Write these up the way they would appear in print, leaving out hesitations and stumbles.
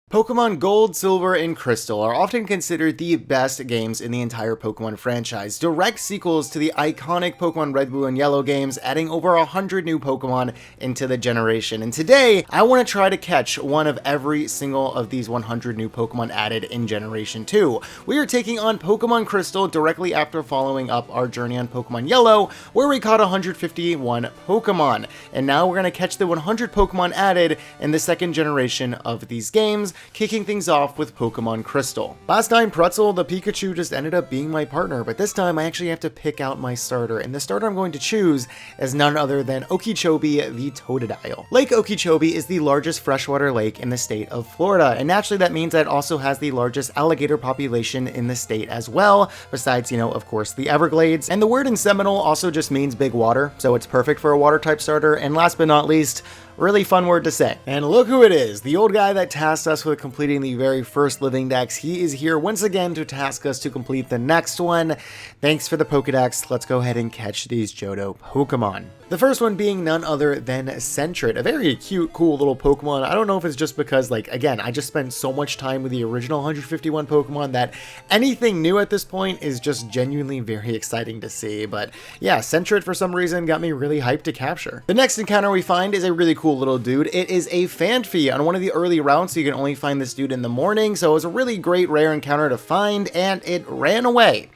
Pokemon Gold, Silver, and Crystal are often considered the best games in the entire Pokemon franchise, direct sequels to the iconic Pokemon Red, Blue, and Yellow games, adding over 100 new Pokemon into the generation. And today, I want to try to catch one of every single of these 100 new Pokemon added in Generation 2. We are taking on Pokemon Crystal directly after following up our journey on Pokemon Yellow, where we caught 151 Pokemon. And now we're going to catch the 100 Pokemon added in the second generation of these games, kicking things off with Pokemon Crystal. Last time, Pretzel, the Pikachu, just ended up being my partner, but this time I actually have to pick out my starter, and the starter I'm going to choose is none other than Okeechobee, the Totodile. Lake Okeechobee is the largest freshwater lake in the state of Florida, and naturally that means that it also has the largest alligator population in the state as well, besides, of course, the Everglades. And the word in Seminole also just means big water, so it's perfect for a water type starter. And last but not least, really fun word to say. And look who it is, the old guy that tasked us with completing the very first Living Dex. He is here once again to task us to complete the next one. Thanks for the Pokedex. Let's go ahead and catch these Johto Pokemon. The first one being none other than Sentret, a very cute, cool little Pokemon. I don't know if it's just because, again, I just spent so much time with the original 151 Pokemon that anything new at this point is just genuinely very exciting to see. But yeah, Sentret for some reason got me really hyped to capture. The next encounter we find is a really cool little dude. It is a Phanpy on one of the early routes, so you can only find this dude in the morning. So it was a really great rare encounter to find, and it ran away.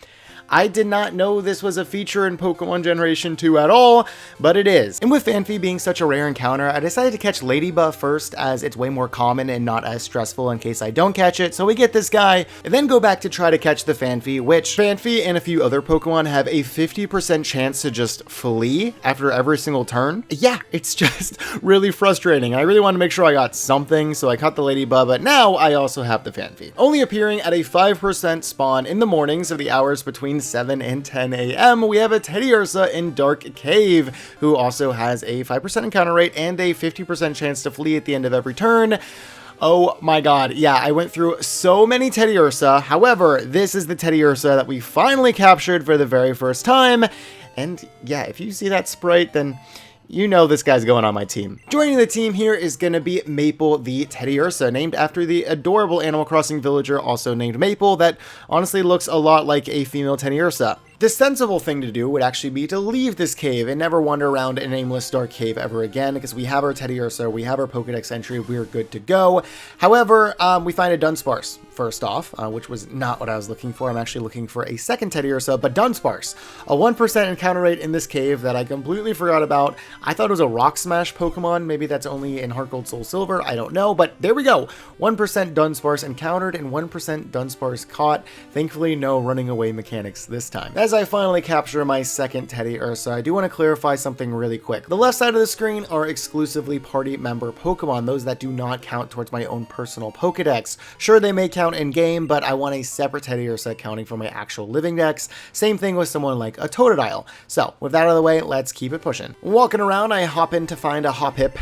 I did not know this was a feature in Pokemon Generation 2 at all, but it is. And with Phanpy being such a rare encounter, I decided to catch Ladybug first, as it's way more common and not as stressful in case I don't catch it. So we get this guy, and then go back to try to catch the Phanpy, which Phanpy and a few other Pokemon have a 50% chance to just flee after every single turn. Yeah, it's just really frustrating. I really wanted to make sure I got something, so I caught the Ladybug, but now I also have the Phanpy. Only appearing at a 5% spawn in the mornings of the hours between 7 and 10 a.m. we have a Teddiursa in Dark Cave, who also has a 5% encounter rate and a 50% chance to flee at the end of every turn. Oh my god, yeah, I went through so many Teddiursa. However, this is the Teddiursa that we finally captured for the very first time. And yeah, if you see that sprite, then you know this guy's going on my team. Joining the team here is going to be Maple the Teddiursa, named after the adorable Animal Crossing villager also named Maple that honestly looks a lot like a female Teddiursa. The sensible thing to do would actually be to leave this cave and never wander around an aimless dark cave ever again, because we have our Teddiursa, we have our Pokedex entry, we're good to go. However, we find a Dunsparce first off, which was not what I was looking for. I'm actually looking for a second Teddiursa, but Dunsparce, a 1% encounter rate in this cave that I completely forgot about. I thought it was a Rock Smash Pokemon. Maybe that's only in Heart Gold, Soul Silver. I don't know, but there we go. 1% Dunsparce encountered and 1% Dunsparce caught. Thankfully, no running away mechanics this time. As I finally capture my second Teddiursa, I do want to clarify something really quick. The left side of the screen are exclusively party member Pokemon, those that do not count towards my own personal Pokedex. Sure, they may count in-game, but I want a separate Teddiursa counting for my actual Living Dex. Same thing with someone like a Totodile. So, with that out of the way, let's keep it pushing. Walking around, I hop in to find a Hoppip.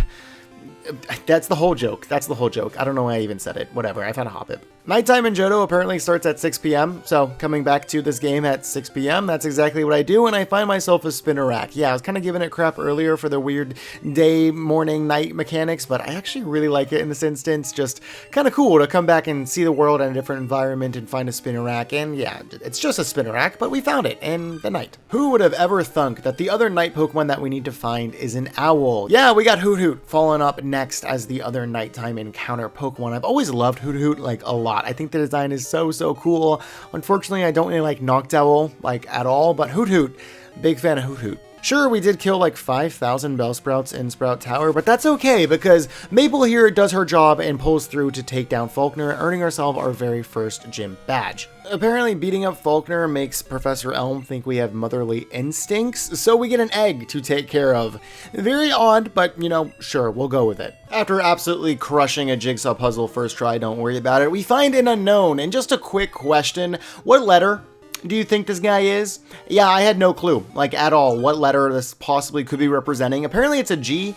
That's the whole joke. That's the whole joke. I don't know why I even said it. Whatever, I found a Hoppip. Nighttime in Johto apparently starts at 6 p.m., so coming back to this game at 6 p.m., that's exactly what I do, and I find myself a Spinarak. Yeah, I was kind of giving it crap earlier for the weird day, morning, night mechanics, but I actually really like it in this instance. Just kind of cool to come back and see the world in a different environment and find a Spinarak, and yeah, it's just a Spinarak, but we found it in the night. Who would have ever thunk that the other night Pokemon that we need to find is an owl? Yeah, we got Hoothoot falling up next as the other nighttime encounter Pokemon. I've always loved Hoothoot, a lot. I think the design is so cool. Unfortunately, I don't really like Noctowl, at all, but Hoothoot, big fan of Hoothoot. Sure, we did kill 5,000 Bellsprouts in Sprout Tower, but that's okay because Maple here does her job and pulls through to take down Faulkner, earning ourselves our very first gym badge. Apparently, beating up Faulkner makes Professor Elm think we have motherly instincts, so we get an egg to take care of. Very odd, but sure, we'll go with it. After absolutely crushing a jigsaw puzzle first try, don't worry about it, we find an unknown. And just a quick question, what letter do you think this guy is? Yeah, I had no clue, like, at all, what letter this possibly could be representing. Apparently it's a G.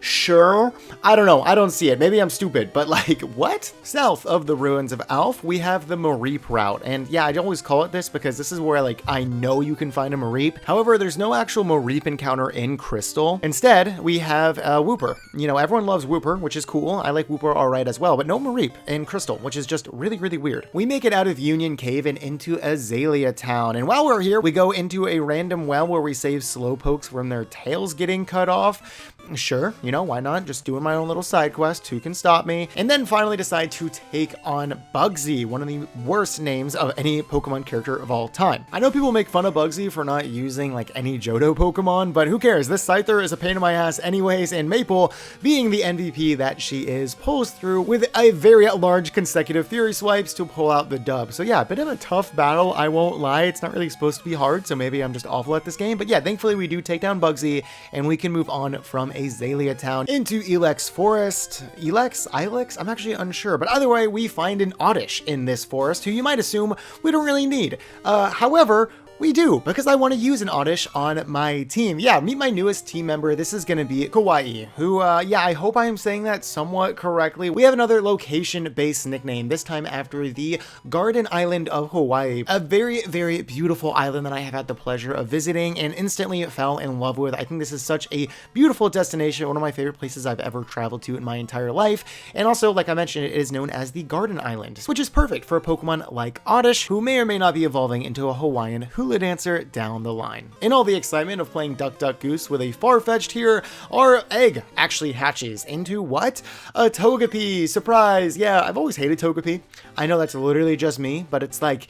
Sure. I don't know. I don't see it. Maybe I'm stupid, but like, what? South of the ruins of Alf, we have the Mareep route. And yeah, I always call it this because this is where, like, I know you can find a Mareep. However, there's no actual Mareep encounter in Crystal. Instead, we have Wooper. You know, everyone loves Wooper, which is cool. I like Wooper all right as well, but no Mareep in Crystal, which is just really, really weird. We make it out of Union Cave and into Azaela Town. And while we're here, we go into a random well where we save Slowpokes from their tails getting cut off. Sure, you know, why not? Just doing my own little side quest. Who can stop me? And then finally decide to take on Bugsy, one of the worst names of any Pokemon character of all time. I know people make fun of Bugsy for not using like any Johto Pokemon, but who cares? This Scyther is a pain in my ass anyways, and Maple, being the MVP that she is, pulls through with a very large consecutive Fury Swipes to pull out the dub. So yeah, a bit of a tough battle, I won't lie. It's not really supposed to be hard, so maybe I'm just awful at this game. But yeah, thankfully we do take down Bugsy, and we can move on from Azaela Town into Elex Forest. Ilex? I'm actually unsure, but either way, we find an Oddish in this forest who you might assume we don't really need. However, we do, because I want to use an Oddish on my team. Yeah, meet my newest team member. This is going to be Kawaii, who, yeah, I hope I am saying that somewhat correctly. We have another location-based nickname, this time after the Garden Island of Hawaii. A very, very beautiful island that I have had the pleasure of visiting and instantly fell in love with. I think this is such a beautiful destination, one of my favorite places I've ever traveled to in my entire life. And also, like I mentioned, it is known as the Garden Island, which is perfect for a Pokemon like Oddish, who may or may not be evolving into a Hawaiian hula dancer down the line. In all the excitement of playing Duck Duck Goose with a Farfetch'd here, our egg actually hatches into what? A Togepi! Surprise! Yeah, I've always hated Togepi. I know that's literally just me, but it's like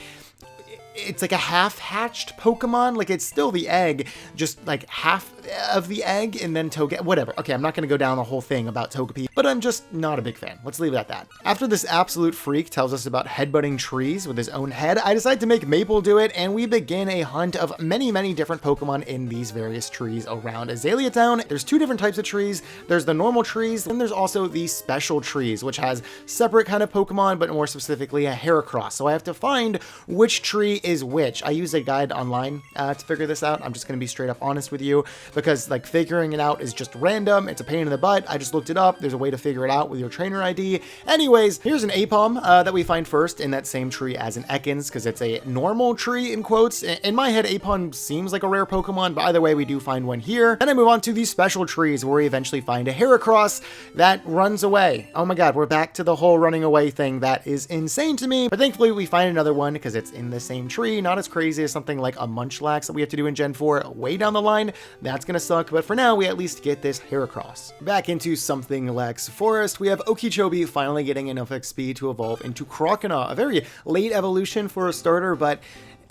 a half-hatched Pokemon. Like, it's still the egg, just like half of the egg and then whatever. Okay, I'm not going to go down the whole thing about Togepi, but I'm just not a big fan. Let's leave it at that. After this absolute freak tells us about headbutting trees with his own head, I decide to make Maple do it, and we begin a hunt of many, many different Pokemon in these various trees around Azaela Town. There's two different types of trees. There's the normal trees, and there's also the special trees, which has separate kind of Pokemon, but more specifically a Heracross. So I have to find which tree is which. I use a guide online to figure this out. I'm just going to be straight up honest with you, because like figuring it out is just random. It's a pain in the butt. I just looked it up. There's a way to figure it out with your trainer ID. Anyways, here's an Apom that we find first in that same tree as an Ekans, because it's a normal tree in quotes. In my head, Apom seems like a rare Pokemon, but either way, we do find one here. Then I move on to the special trees where we eventually find a Heracross that runs away. Oh my god, we're back to the whole running away thing. That is insane to me, but thankfully we find another one because it's in the same tree. Not as crazy as something like a Munchlax that we have to do in Gen 4 way down the line. That's gonna suck, but for now we at least get this Heracross. Back into something Lex Forest, we have Okeechobee finally getting enough XP to evolve into Croconaw. A very late evolution for a starter, but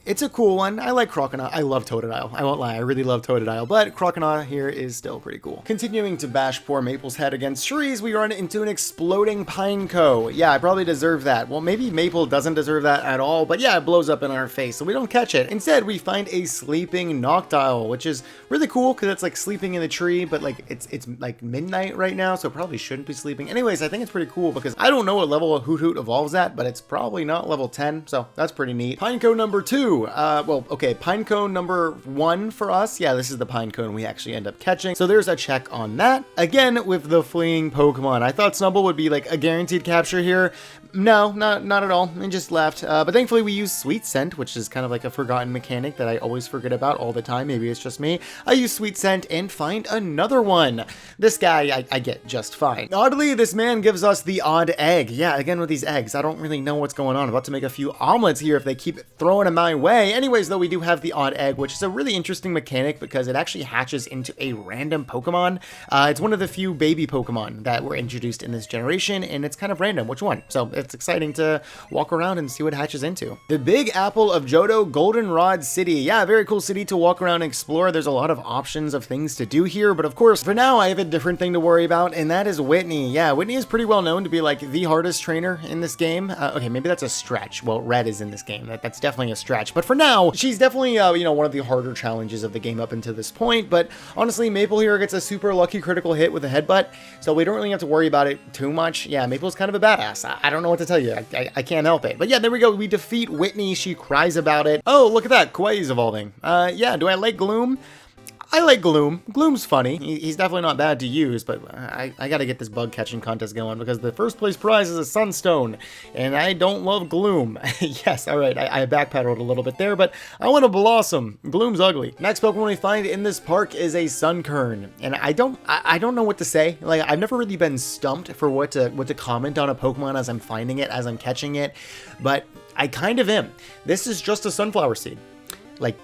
it's a cool one. I like Croconaw. I love Totodile. I won't lie, I really love Totodile, but Croconaw here is still pretty cool. Continuing to bash poor Maple's head against trees, we run into an exploding Pineco. Yeah, I probably deserve that. Well, maybe Maple doesn't deserve that at all, but yeah, it blows up in our face, so we don't catch it. Instead, we find a sleeping Noctowl, which is really cool because it's like sleeping in the tree, but like it's like midnight right now, so it probably shouldn't be sleeping. Anyways, I think it's pretty cool because I don't know what level a Hoot Hoot evolves at, but it's probably not level 10, so that's pretty neat. Pineco number 2. Well, okay, Pinecone number 1 for us. Yeah, this is the Pinecone we actually end up catching. So there's a check on that. Again, with the fleeing Pokemon. I thought Snubbull would be like a guaranteed capture here. No, not at all. It just left. But thankfully we use Sweet Scent, which is kind of like a forgotten mechanic that I always forget about all the time. Maybe it's just me. I use Sweet Scent and find another one. This guy I get just fine. Oddly, this man gives us the odd egg. Yeah, again with these eggs. I don't really know what's going on. I'm about to make a few omelets here if they keep throwing them my way. Anyways, though, we do have the odd egg, which is a really interesting mechanic because it actually hatches into a random Pokemon. It's one of the few baby Pokemon that were introduced in this generation, and it's kind of random which one. So it's exciting to walk around and see what it hatches into. The Big Apple of Johto, Goldenrod City. Yeah, very cool city to walk around and explore. There's a lot of options of things to do here, but of course, for now, I have a different thing to worry about, and that is Whitney. Yeah, Whitney is pretty well known to be like the hardest trainer in this game. Okay, maybe that's a stretch. Well, Red is in this game. That's definitely a stretch. much. But for now, she's definitely, you know, one of the harder challenges of the game up until this point. But honestly, Maple here gets a super lucky critical hit with a headbutt, so we don't really have to worry about it too much. Yeah, Maple's kind of a badass. I don't know what to tell you. I can't help it. But yeah, there we go. We defeat Whitney. She cries about it. Oh, look at that. Kawaii's evolving. Yeah, do I like Gloom? I like Gloom. Gloom's funny. He's definitely not bad to use, but I gotta get this bug catching contest going because the first place prize is a Sunstone, and I don't love Gloom. Yes, alright, I backpedaled a little bit there, but I want to Blossom. Gloom's ugly. Next Pokemon we find in this park is a Sunkern, and I don't know what to say. Like, I've never really been stumped for what to comment on a Pokemon as I'm finding it, as I'm catching it, but I kind of am. This is just a sunflower seed. Like,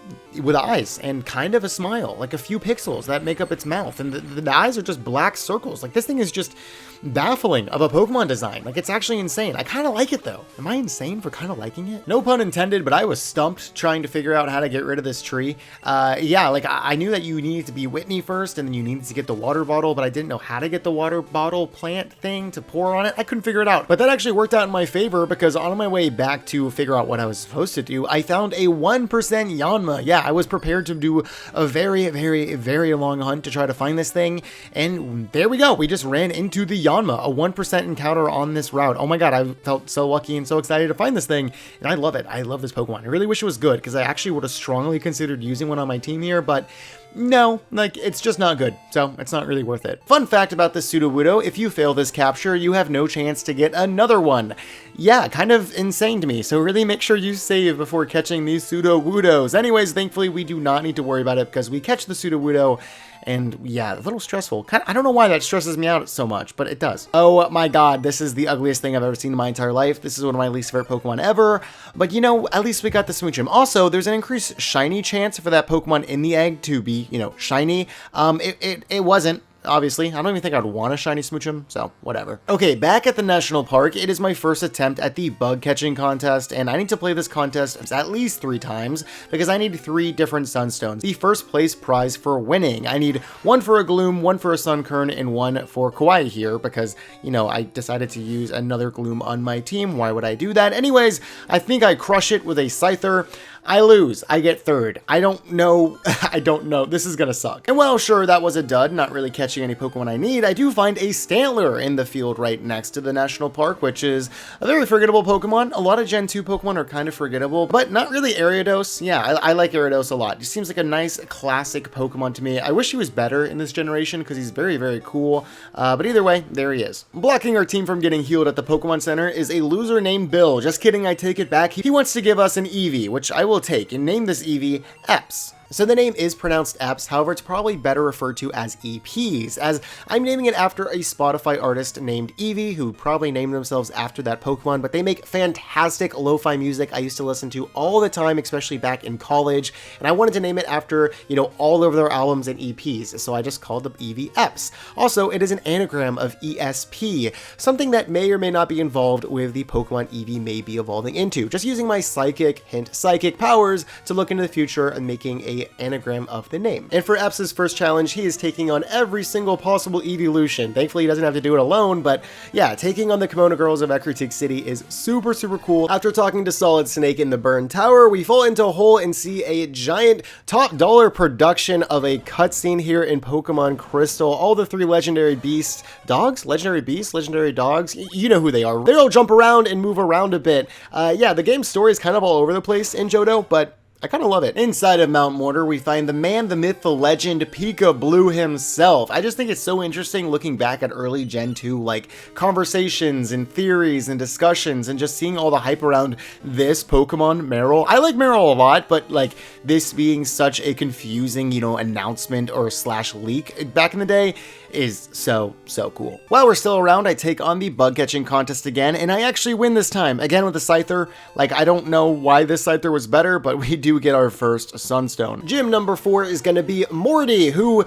with eyes and kind of a smile, like a few pixels that make up its mouth, and the eyes are just black circles. Like, this thing is just baffling of a Pokemon design. Like, it's actually insane. I kind of like it though. Am I insane for kind of liking it? No pun intended, but I was stumped trying to figure out how to get rid of this tree. Yeah, like I knew that you needed to be Whitney first, and then you needed to get the water bottle, but I didn't know how to get the water bottle plant thing to pour on it. I couldn't figure it out, but that actually worked out in my favor because on my way back to figure out what I was supposed to do, I found a 1% Yanma. Yeah, I was prepared to do a very, very, very long hunt to try to find this thing, and there we go. We just ran into the Yanma, a 1% encounter on this route. Oh my god, I felt so lucky and so excited to find this thing, and I love it. I love this Pokemon. I really wish it was good because I actually would have strongly considered using one on my team here, but no, like, it's just not good, so it's not really worth it. Fun fact about this Sudowoodo, if you fail this capture, you have no chance to get another one. Yeah, kind of insane to me, so really make sure you save before catching these Sudowoodos. Anyways, thankfully, we do not need to worry about it because we catch the Sudowoodo, and yeah, a little stressful. I don't know why that stresses me out so much, but it does. Oh my god, this is the ugliest thing I've ever seen in my entire life. This is one of my least favorite Pokemon ever, but you know, at least we got the Smoochum. Also, there's an increased shiny chance for that Pokemon in the egg to be, you know, shiny. It wasn't. Obviously, I don't even think I'd want a shiny Smoochum, so whatever. Okay, back at the National Park, it is my first attempt at the bug catching contest, and I need to play this contest at least 3 times because I need 3 different Sunstones. The first place prize for winning. I need 1 for a Gloom, 1 for a Sunkern, and 1 for Kawaii here because, you know, I decided to use another Gloom on my team. Why would I do that? Anyways, I think I crush it with a Scyther. I lose. I get 3rd. I don't know. I don't know. This is gonna suck. And well, sure, that was a dud, not really catching any Pokemon I need. I do find a Stantler in the field right next to the National Park, which is a very forgettable Pokemon. A lot of Gen 2 Pokemon are kind of forgettable, but not really Ariados. Yeah, I like Ariados a lot. He seems like a nice classic Pokemon to me. I wish he was better in this generation because he's very, very cool. But either way, there he is. Blocking our team from getting healed at the Pokemon Center is a loser named Bill. Just kidding, I take it back. He wants to give us an Eevee, which I will take, and name this Eevee Eps. So the name is pronounced Eps, however it's probably better referred to as EPs, as I'm naming it after a Spotify artist named Eevee, who probably named themselves after that Pokemon, but they make fantastic lo-fi music I used to listen to all the time, especially back in college, and I wanted to name it after, you know, all of their albums and EPs, so I just called them Eevee Eps. Also, it is an anagram of ESP, something that may or may not be involved with the Pokemon Eevee may be evolving into, just using my psychic, hint psychic powers to look into the future and making a anagram of the name. And for Epps' first challenge, he is taking on every single possible evolution. Thankfully, he doesn't have to do it alone, but yeah, taking on the Kimono Girls of Ecruteak City is super, super cool. After talking to Solid Snake in the Burn Tower, we fall into a hole and see a giant top dollar production of a cutscene here in Pokemon Crystal. All the 3 legendary beasts, dogs? Legendary beasts? Legendary dogs? You know who they are. They all jump around and move around a bit. Yeah, the game's story is kind of all over the place in Johto, but I kind of love it. Inside of Mount Mortar, we find the man, the myth, the legend, Pika Blue himself. I just think it's so interesting looking back at early Gen 2, like, conversations and theories and discussions and just seeing all the hype around this Pokemon, Meryl. I like Meryl a lot, but, like, this being such a confusing, you know, announcement or slash leak back in the day is so, so cool. While we're still around, I take on the bug catching contest again, and I actually win this time, again with the Scyther. Like, I don't know why this Scyther was better, but we do get our first Sunstone. Gym number 4 is gonna be Morty, who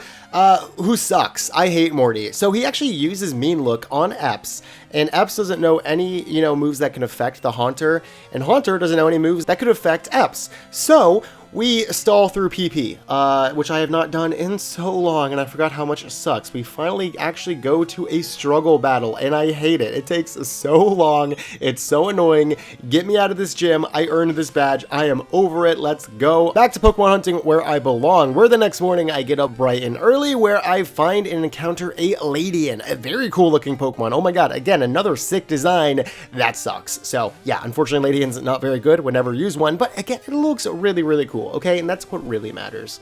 sucks. I hate Morty. So he actually uses Mean Look on Epps, and Epps doesn't know any, you know, moves that can affect the Haunter, and Haunter doesn't know any moves that could affect Epps. So we stall through PP, which I have not done in so long, and I forgot how much it sucks. We finally actually go to a struggle battle, and I hate it. It takes so long. It's so annoying. Get me out of this gym. I earned this badge. I am over it. Let's go back to Pokemon hunting where I belong. Where the next morning I get up bright and early, where I find and encounter a Ladian, a very cool looking Pokemon. Oh my god, again, another sick design. That sucks. So yeah, unfortunately Ladian's not very good. Would never use one, but again, it looks really, really cool, okay? And that's what really matters.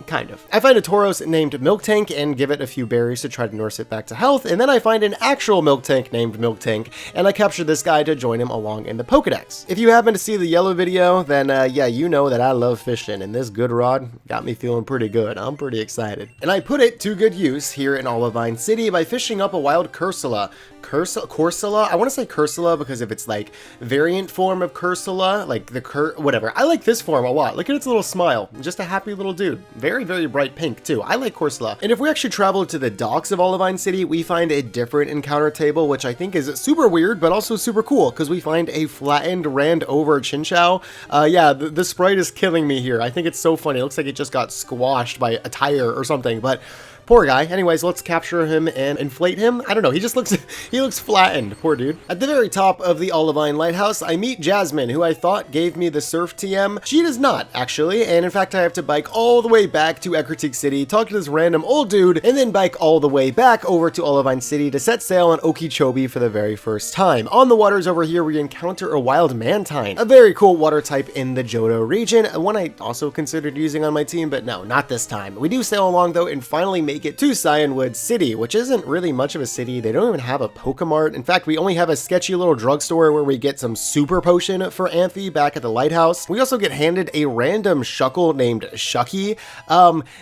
Kind of. I find a Tauros named Milk Tank and give it a few berries to try to nurse it back to health, and then I find an actual Milk Tank named Milk Tank, and I capture this guy to join him along in the Pokedex. If you happen to see the yellow video, then yeah, you know that I love fishing, and this good rod got me feeling pretty good. I'm pretty excited. And I put it to good use here in Olivine City by fishing up a wild Cursula. Corsola? I want to say Cursula because of its like variant form of Cursula, like the whatever. I like this form a lot. Look at its little smile. Just a happy little dude. Very, very bright pink too. I like Corsola. And if we actually travel to the docks of Olivine City, we find a different encounter table, which I think is super weird, but also super cool because we find a flattened, ran over Chinchou. Yeah, the sprite is killing me here. I think it's so funny. It looks like it just got squashed by a tire or something, but poor guy. Anyways, let's capture him and inflate him. I don't know. He just looks, he looks flattened. Poor dude. At the very top of the Olivine Lighthouse, I meet Jasmine, who I thought gave me the surf TM. She does not, actually. And in fact, I have to bike all the way back to Ecruteak City, talk to this random old dude, and then bike all the way back over to Olivine City to set sail on Okeechobee for the very first time. On the waters over here, we encounter a wild Mantine, a very cool water type in the Johto region, one I also considered using on my team, but no, not this time. We do sail along, though, and finally make it to Cyanwood City, which isn't really much of a city. They don't even have a Pokemart. In fact, we only have a sketchy little drugstore where we get some super potion for Anthe back at the lighthouse. We also get handed a random Shuckle named Shucky.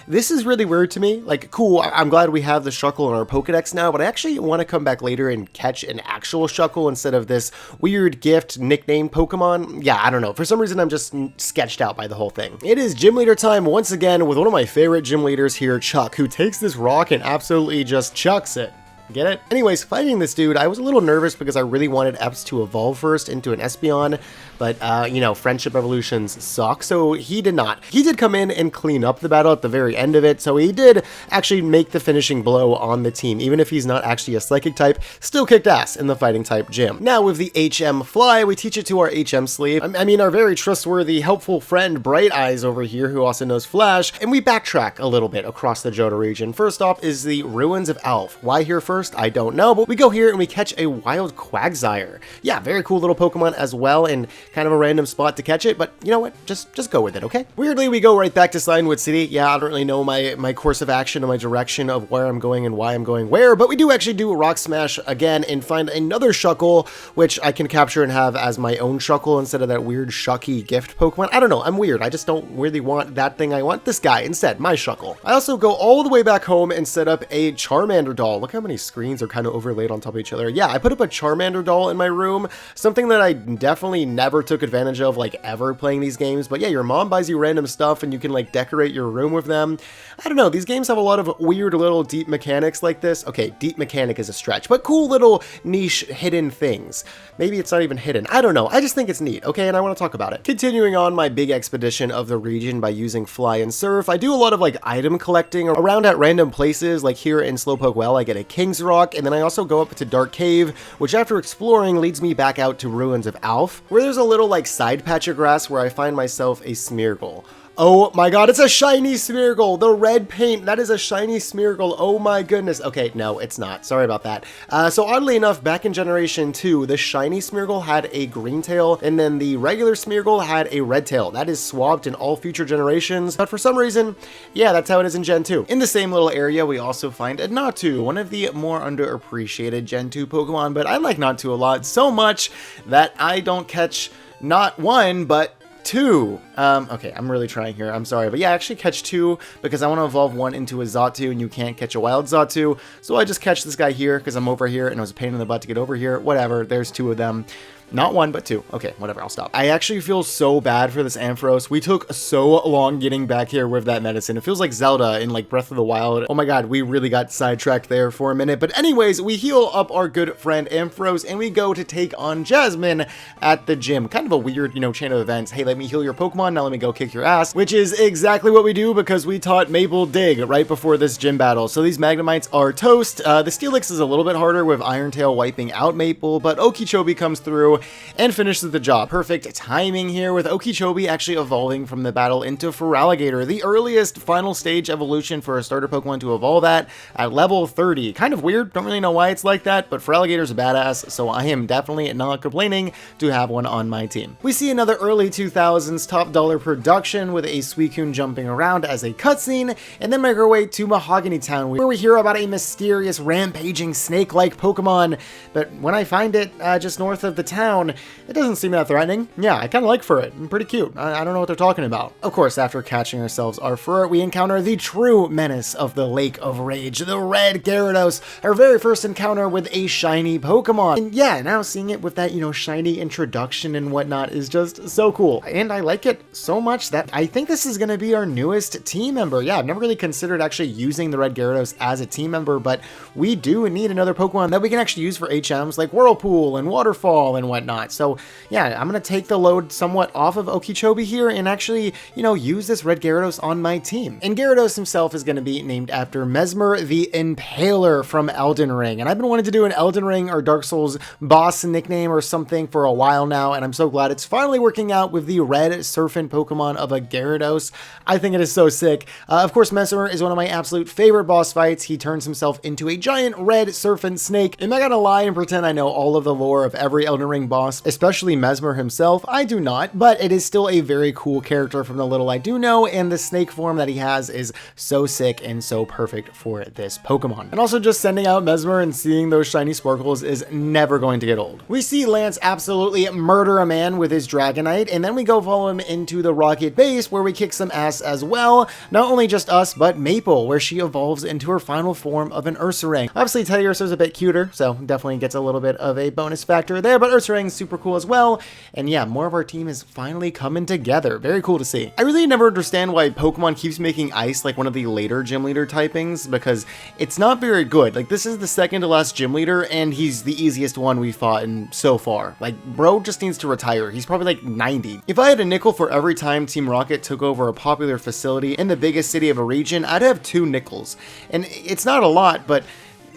This is really weird to me. Like, cool, I'm glad we have the Shuckle in our Pokedex now, but I actually want to come back later and catch an actual Shuckle instead of this weird gift nickname Pokemon. Yeah, I don't know. For some reason, I'm just sketched out by the whole thing. It is gym leader time once again with one of my favorite gym leaders here, Chuck, who takes this rock and absolutely just chucks it. Get it? Anyways, fighting this dude, I was a little nervous because I really wanted Epps to evolve first into an Espeon, but, you know, friendship evolutions suck, so he did not. He did come in and clean up the battle at the very end of it, so he did actually make the finishing blow on the team. Even if he's not actually a psychic type, still kicked ass in the fighting type gym. Now, with the HM Fly, we teach it to our HM sleeve. I mean, our very trustworthy, helpful friend, Bright Eyes over here, who also knows Flash, and we backtrack a little bit across the Johto region. First off is the Ruins of Alph. Why here first? I don't know, but we go here and we catch a wild Quagsire. Yeah, very cool little Pokemon as well, and kind of a random spot to catch it, but you know what? Just go with it, okay? Weirdly, we go right back to Cyanwood City. Yeah, I don't really know my course of action or my direction of where I'm going and why I'm going where, but we do actually do a Rock Smash again and find another Shuckle, which I can capture and have as my own Shuckle instead of that weird Shucky gift Pokemon. I don't know, I'm weird. I just don't really want that thing. I want this guy instead, my Shuckle. I also go all the way back home and set up a Charmander doll. Look how many screens are kind of overlaid on top of each other. Yeah, I put up a Charmander doll in my room, something that I definitely never took advantage of, like, ever playing these games. But yeah, your mom buys you random stuff and you can, like, decorate your room with them. I don't know, these games have a lot of weird little deep mechanics like this. Okay, deep mechanic is a stretch, but cool little niche hidden things. Maybe it's not even hidden. I don't know. I just think it's neat, okay? And I want to talk about it. Continuing on my big expedition of the region by using Fly and Surf, I do a lot of, like, item collecting around at random places. Like here in Slowpoke Well, I get a King's Rock, and then I also go up to Dark Cave, which after exploring leads me back out to Ruins of Alph, where there's a little, like, side patch of grass where I find myself a Smeargle. Oh my god, it's a shiny Smeargle! The red paint, that is a shiny Smeargle. Oh my goodness. Okay, no, it's not. Sorry about that. So oddly enough, back in Generation 2, the shiny Smeargle had a green tail, and then the regular Smeargle had a red tail. That is swapped in all future generations, but for some reason, yeah, that's how it is in Gen 2. In the same little area, we also find a Natu, one of the more underappreciated Gen 2 Pokemon, but I like Natu a lot, so much that I don't catch not one, but two. Okay, I'm really trying here. I'm sorry. But yeah, I actually catch two because I want to evolve one into a Xatu, and you can't catch a wild Xatu. So I just catch this guy here because I'm over here, and it was a pain in the butt to get over here. Whatever, there's two of them. Not one, but two. Okay, whatever, I'll stop. I actually feel so bad for this Ampharos. We took so long getting back here with that medicine. It feels like Zelda in like Breath of the Wild. Oh my god, we really got sidetracked there for a minute. But anyways, we heal up our good friend Ampharos and we go to take on Jasmine at the gym. Kind of a weird, you know, chain of events. Hey, let me heal your Pokemon, now let me go kick your ass. Which is exactly what we do because we taught Maple Dig right before this gym battle. So these Magnemites are toast. The Steelix is a little bit harder with Iron Tail wiping out Maple, but Okeechobee comes through and finishes the job. Perfect timing here with Okeechobee actually evolving from the battle into Feraligatr, the earliest final stage evolution for a starter Pokemon to evolve at level 30. Kind of weird, don't really know why it's like that, but Feraligator's a badass, so I am definitely not complaining to have one on my team. We see another early 2000s top dollar production with a Suicune jumping around as a cutscene, and then make our way to Mahogany Town where we hear about a mysterious rampaging snake-like Pokemon, but when I find it just north of the town, it doesn't seem that threatening. Yeah, I kind of like Furret. Pretty cute. I don't know what they're talking about. Of course, after catching ourselves our Furret, we encounter the true menace of the Lake of Rage, the Red Gyarados, our very first encounter with a shiny Pokemon. And yeah, now seeing it with that, you know, shiny introduction and whatnot is just so cool. And I like it so much that I think this is going to be our newest team member. Yeah, I've never really considered actually using the Red Gyarados as a team member, but we do need another Pokemon that we can actually use for HMs like Whirlpool and Waterfall and whatnot. So yeah, I'm going to take the load somewhat off of Okeechobee here and actually, you know, use this Red Gyarados on my team. And Gyarados himself is going to be named after Mesmer the Impaler from Elden Ring. And I've been wanting to do an Elden Ring or Dark Souls boss nickname or something for a while now, and I'm so glad it's finally working out with the Red Serpent Pokemon of a Gyarados. I think it is so sick. Of course, Mesmer is one of my absolute favorite boss fights. He turns himself into a giant red serpent snake. Am I gonna lie and pretend I know all of the lore of every Elden Ring boss, especially Mesmer himself? I do not, but it is still a very cool character from the little I do know, and the snake form that he has is so sick and so perfect for this Pokemon. And also just sending out Mesmer and seeing those shiny sparkles is never going to get old. We see Lance absolutely murder a man with his Dragonite, and then we go follow him into the Rocket Base where we kick some ass as well. Not only just us, but Maple, where she evolves into her final form of an Ursaring. Obviously Teddiursa's a bit cuter, so definitely gets a little bit of a bonus factor there, but Ursaring's super cool as well. And yeah, more of our team is finally coming together. Very cool to see. I really never understand why Pokemon keeps making Ice like one of the later gym leader typings, because it's not very good. Like, this is the second to last gym leader, and he's the easiest one we fought in so far. Like, bro just needs to retire. He's probably like 90. If I had a nickel for every time Team Rocket took over a popular facility in the biggest city of a region, I'd have 2 nickels. And it's not a lot, but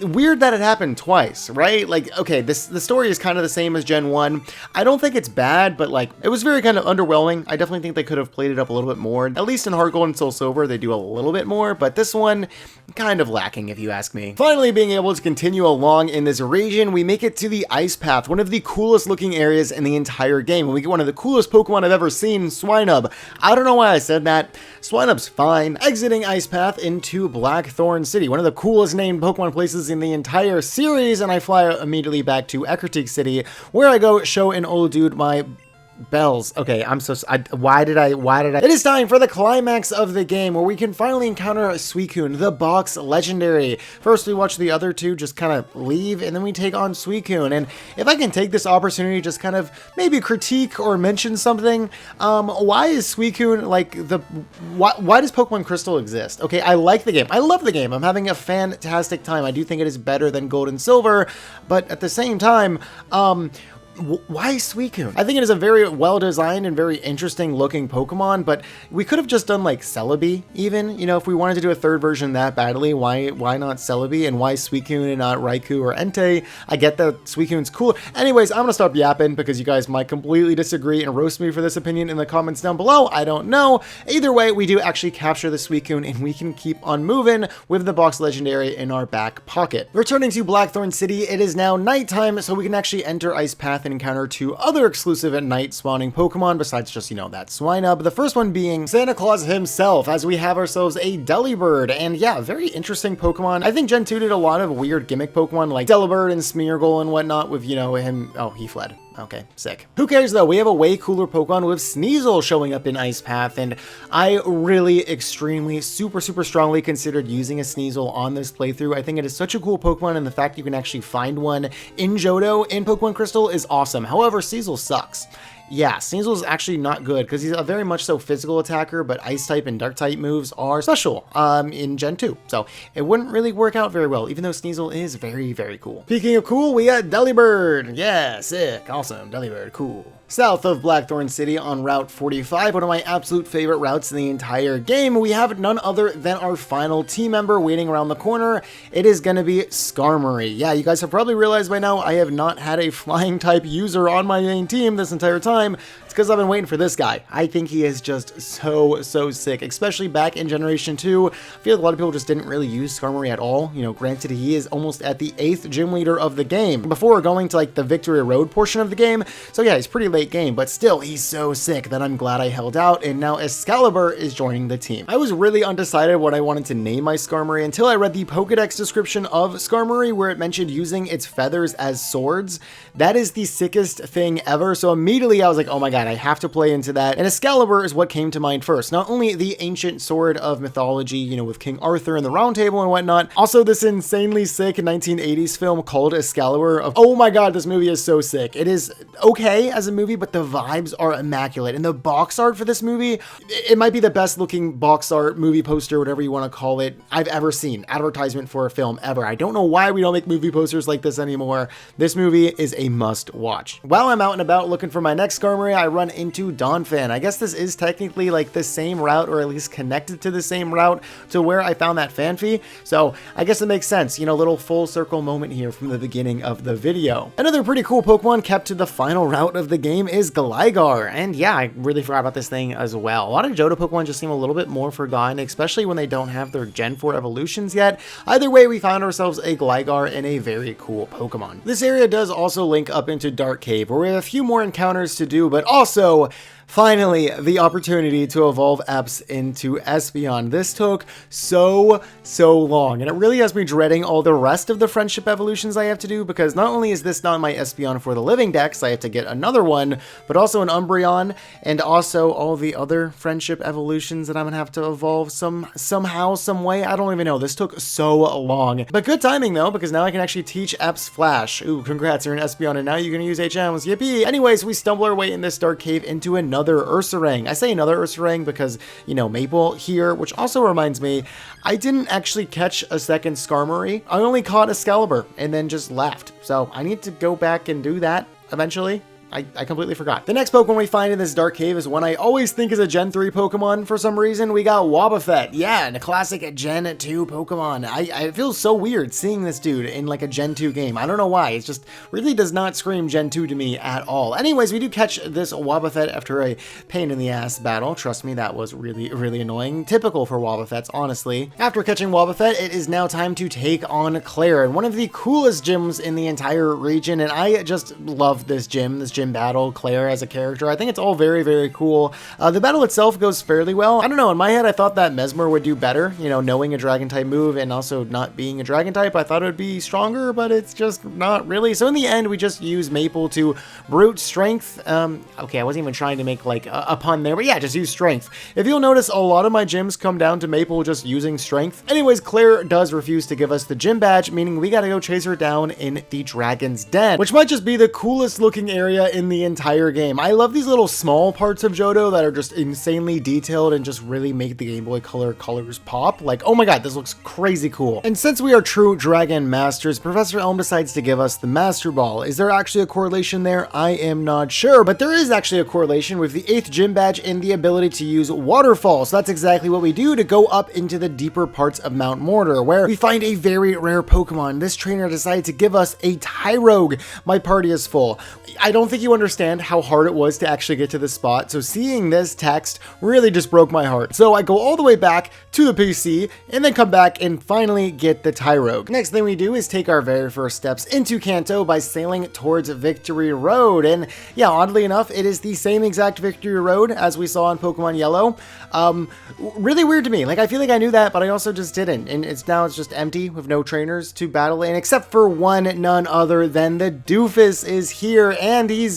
weird that it happened twice, right? Like, okay, the story is kind of the same as Gen 1. I don't think it's bad, but like, it was very kind of underwhelming. I definitely think they could have played it up a little bit more. At least in Heart Gold and Soul Silver, they do a little bit more, but this one, kind of lacking if you ask me. Finally, being able to continue along in this region, we make it to the Ice Path, one of the coolest looking areas in the entire game. And we get one of the coolest Pokemon I've ever seen, Swinub. I don't know why I said that. Swinub's fine. Exiting Ice Path into Blackthorn City, one of the coolest named Pokemon places in the entire series, and I fly immediately back to Ecruteak City, where I go show an old dude my bells. Okay, I'm so... why did I... It is time for the climax of the game, where we can finally encounter Suicune, the box legendary. First, we watch the other two just kind of leave, and then we take on Suicune. And if I can take this opportunity to just kind of maybe critique or mention something, why is Suicune like the... Why does Pokemon Crystal exist? Okay, I like the game. I love the game. I'm having a fantastic time. I do think it is better than Gold and Silver, but at the same time, why Suicune? I think it is a very well-designed and very interesting looking Pokemon, but we could have just done like Celebi even, you know, if we wanted to do a third version that badly, why not Celebi, and why Suicune and not Raikou or Entei? I get that Suicune's cool. Anyways, I'm gonna stop yapping because you guys might completely disagree and roast me for this opinion in the comments down below. I don't know. Either way, we do actually capture the Suicune, and we can keep on moving with the box legendary in our back pocket. Returning to Blackthorn City, it is now nighttime, so we can actually enter Ice Path and encounter 2 other exclusive at night spawning Pokemon besides just, you know, that Swinub. The first one being Santa Claus himself, as we have ourselves a Delibird. And yeah, very interesting Pokemon. I think Gen 2 did a lot of weird gimmick Pokemon like Delibird and Smeargle and whatnot with, you know, him... Oh, he fled. Okay, sick. Who cares though? We have a way cooler Pokemon with Sneasel showing up in Ice Path, and I really extremely super strongly considered using a Sneasel on this playthrough. I think it is such a cool Pokemon, and the fact you can actually find one in Johto in Pokemon Crystal is awesome. However, Sneasel sucks. Yeah, Sneasel is actually not good because he's a very much so physical attacker, but Ice type and Dark type moves are special in Gen 2. So it wouldn't really work out very well, even though Sneasel is very cool. Speaking of cool, we got Delibird. Yeah, sick, awesome, Delibird, cool. South of Blackthorn City on Route 45, one of my absolute favorite routes in the entire game, we have none other than our final team member waiting around the corner. It is going to be Skarmory. Yeah, you guys have probably realized by now I have not had a flying type user on my main team this entire time. It's because I've been waiting for this guy. I think he is just so sick, especially back in Generation 2. I feel like a lot of people just didn't really use Skarmory at all. You know, granted, he is almost at the 8th gym leader of the game before going to like the Victory Road portion of the game. So yeah, he's pretty late game, but still, he's so sick that I'm glad I held out, and now Excalibur is joining the team. I was really undecided what I wanted to name my Skarmory until I read the Pokedex description of Skarmory, where it mentioned using its feathers as swords. That is the sickest thing ever, so immediately I was like, oh my god, I have to play into that, and Excalibur is what came to mind first. Not only the ancient sword of mythology, you know, with King Arthur and the Round Table and whatnot, also this insanely sick 1980s film called Excalibur. Oh my god, this movie is so sick. It is okay as a movie, but the vibes are immaculate, and the box art for this movie, it might be the best looking box art, movie poster, whatever you want to call it, I've ever seen. Advertisement for a film ever. I don't know why we don't make movie posters like this anymore. This movie is a must watch. While I'm out and about looking for my next Skarmory, I run into Donphan. I guess this is technically like the same route, or at least connected to the same route to where I found that Phanpy, so I guess it makes sense. You know, little full circle moment here from the beginning of the video. Another pretty cool Pokemon kept to the final route of the game is Gligar, and yeah, I really forgot about this thing as well. A lot of Johto Pokemon just seem a little bit more forgotten, especially when they don't have their Gen 4 evolutions yet. Either way, we found ourselves a Gligar and a very cool Pokemon. This area does also link up into Dark Cave, where we have a few more encounters to do, but also finally, the opportunity to evolve Epps into Espeon. This took so long, and it really has me dreading all the rest of the friendship evolutions I have to do, because not only is this not my Espeon for the Living Dex, I have to get another one, but also an Umbreon, and also all the other friendship evolutions that I'm gonna have to evolve somehow, some way. I don't even know. This took so long. But good timing though, because now I can actually teach Epps Flash. Ooh, congrats, you're an Espeon, and now you're gonna use HMs. Yippee! Anyways, we stumble our way in this dark cave into another Ursaring. I say another Ursaring because, you know, Maple here, which also reminds me, I didn't actually catch a second Skarmory. I only caught Excalibur and then just left. So I need to go back and do that eventually. I completely forgot. The next Pokemon we find in this dark cave is one I always think is a Gen 3 Pokemon for some reason. We got Wobbuffet. Yeah, and a classic Gen 2 Pokemon. I feel so weird seeing this dude in like a Gen 2 game. I don't know why. It just really does not scream Gen 2 to me at all. Anyways, we do catch this Wobbuffet after a pain in the ass battle. Trust me, that was really annoying. Typical for Wobbuffets, honestly. After catching Wobbuffet, it is now time to take on Claire, and one of the coolest gyms in the entire region, and I just love this gym battle, Claire as a character. I think it's all very cool. The battle itself goes fairly well. I don't know, in my head I thought that Mesmer would do better, you know, knowing a dragon type move and also not being a dragon type. I thought it would be stronger, but it's just not really. So in the end, we just use Maple to brute strength. Okay, I wasn't even trying to make like a pun there, but yeah, just use strength. If you'll notice, a lot of my gyms come down to Maple just using strength. Anyways, Claire does refuse to give us the gym badge, meaning we gotta go chase her down in the Dragon's Den, which might just be the coolest looking area in the entire game. I love these little small parts of Johto that are just insanely detailed and just really make the Game Boy Color colors pop. Like, oh my god, this looks crazy cool. And since we are true Dragon Masters, Professor Elm decides to give us the Master Ball. Is there actually a correlation there? I am not sure, but there is actually a correlation with the 8th gym badge and the ability to use Waterfall. So that's exactly what we do to go up into the deeper parts of Mount Mortar, where we find a very rare Pokemon. This trainer decided to give us a Tyrogue. My party is full. I don't think you understand how hard it was to actually get to this spot, so seeing this text really just broke my heart. So I go all the way back to the PC and then come back and finally get the Tyrogue. Next thing we do is take our very first steps into Kanto by sailing towards Victory Road, and yeah, oddly enough, it is the same exact Victory Road as we saw in Pokemon Yellow. Really weird to me. Like, I feel like I knew that, but I also just didn't, and it's just empty with no trainers to battle in, except for one, none other than the Doofus is here, and he's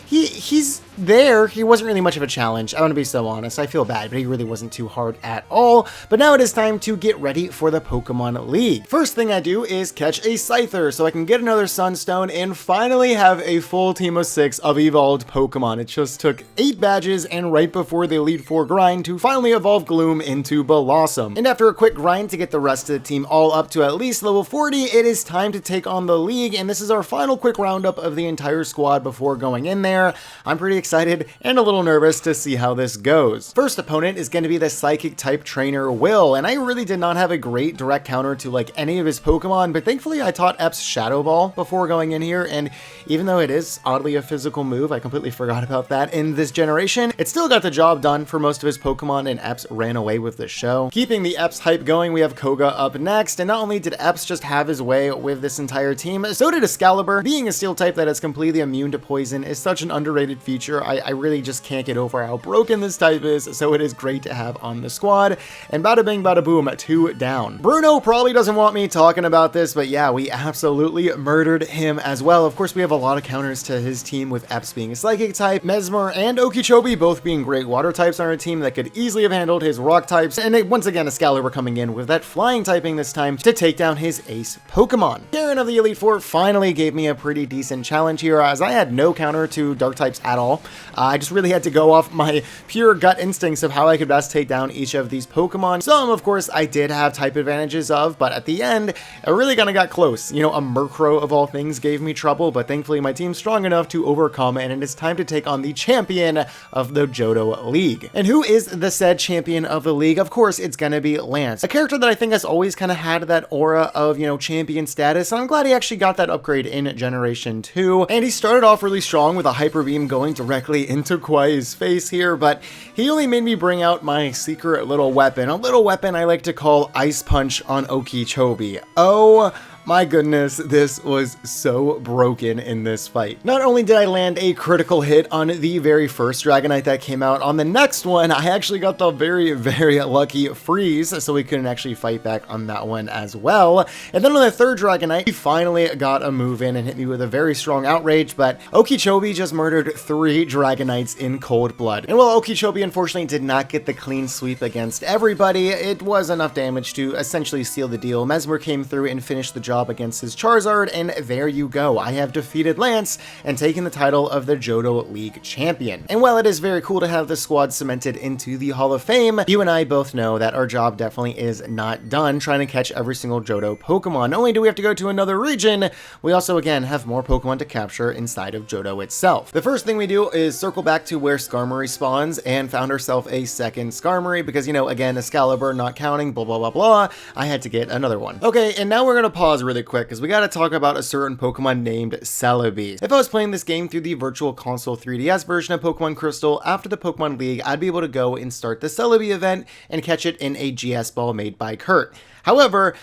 he's there. He wasn't really much of a challenge. I want to be so honest. I feel bad, but he really wasn't too hard at all. But now it is time to get ready for the Pokemon League. First thing I do is catch a Scyther so I can get another Sunstone and finally have a full team of 6 of evolved Pokemon. It just took 8 badges and right before the Elite Four grind to finally evolve Gloom into Blossom. And after a quick grind to get the rest of the team all up to at least level 40, it is time to take on the League, and this is our final quick roundup of the entire squad before going in there. I'm pretty excited and a little nervous to see how this goes. First opponent is going to be the Psychic type trainer Will, and I really did not have a great direct counter to like any of his Pokemon, but thankfully I taught Epps Shadow Ball before going in here, and even though it is oddly a physical move, I completely forgot about that in this generation, it still got the job done for most of his Pokemon, and Epps ran away with the show. Keeping the Epps hype going, we have Koga up next, and not only did Epps just have his way with this entire team, so did Excalibur. Being a steel type that is completely immune to poison is such an underrated feature. I really just can't get over how broken this type is, so it is great to have on the squad. And bada bing bada boom, 2 down. Bruno probably doesn't want me talking about this, but yeah, we absolutely murdered him as well. Of course, we have a lot of counters to his team with Epps being a Psychic type, Mesmer and Okeechobee both being great water types on our team that could easily have handled his rock types, and once again Excalibur coming in with that flying typing this time to take down his ace Pokemon. Garen of the Elite Four finally gave me a pretty decent challenge here, as I had no counter to dark types at all. I just really had to go off my pure gut instincts of how I could best take down each of these Pokemon. Some, of course, I did have type advantages of, but at the end, it really kind of got close. You know, a Murkrow of all things gave me trouble, but thankfully my team's strong enough to overcome, and it is time to take on the champion of the Johto League. And who is the said champion of the league? Of course, it's gonna be Lance, a character that I think has always kind of had that aura of, you know, champion status, and I'm glad he actually got that upgrade in Generation 2. And he started off really strong with a Hyper Beam going directly into Kwai's face here, but he only made me bring out my secret little weapon, a little weapon I like to call Ice Punch on Okeechobee. Oh my goodness, this was so broken in this fight. Not only did I land a critical hit on the very first Dragonite that came out, on the next one, I actually got the very, very lucky freeze, so we couldn't actually fight back on that one as well. And then on the third Dragonite, he finally got a move in and hit me with a very strong Outrage, but Okeechobee just murdered 3 Dragonites in cold blood. And while Okeechobee unfortunately did not get the clean sweep against everybody, it was enough damage to essentially seal the deal. Mesmer came through and finished the job against his Charizard, and there you go. I have defeated Lance and taken the title of the Johto League champion. And while it is very cool to have the squad cemented into the Hall of Fame, you and I both know that our job definitely is not done trying to catch every single Johto Pokemon. Not only do we have to go to another region, we also again have more Pokemon to capture inside of Johto itself. The first thing we do is circle back to where Skarmory spawns and found herself a second Skarmory because, you know, again, Excalibur not counting, blah blah blah blah, I had to get another one. Okay, and now we're gonna pause really quick because we got to talk about a certain Pokemon named Celebi. If I was playing this game through the Virtual Console 3DS version of Pokemon Crystal, after the Pokemon League, I'd be able to go and start the Celebi event and catch it in a GS ball made by Kurt. However,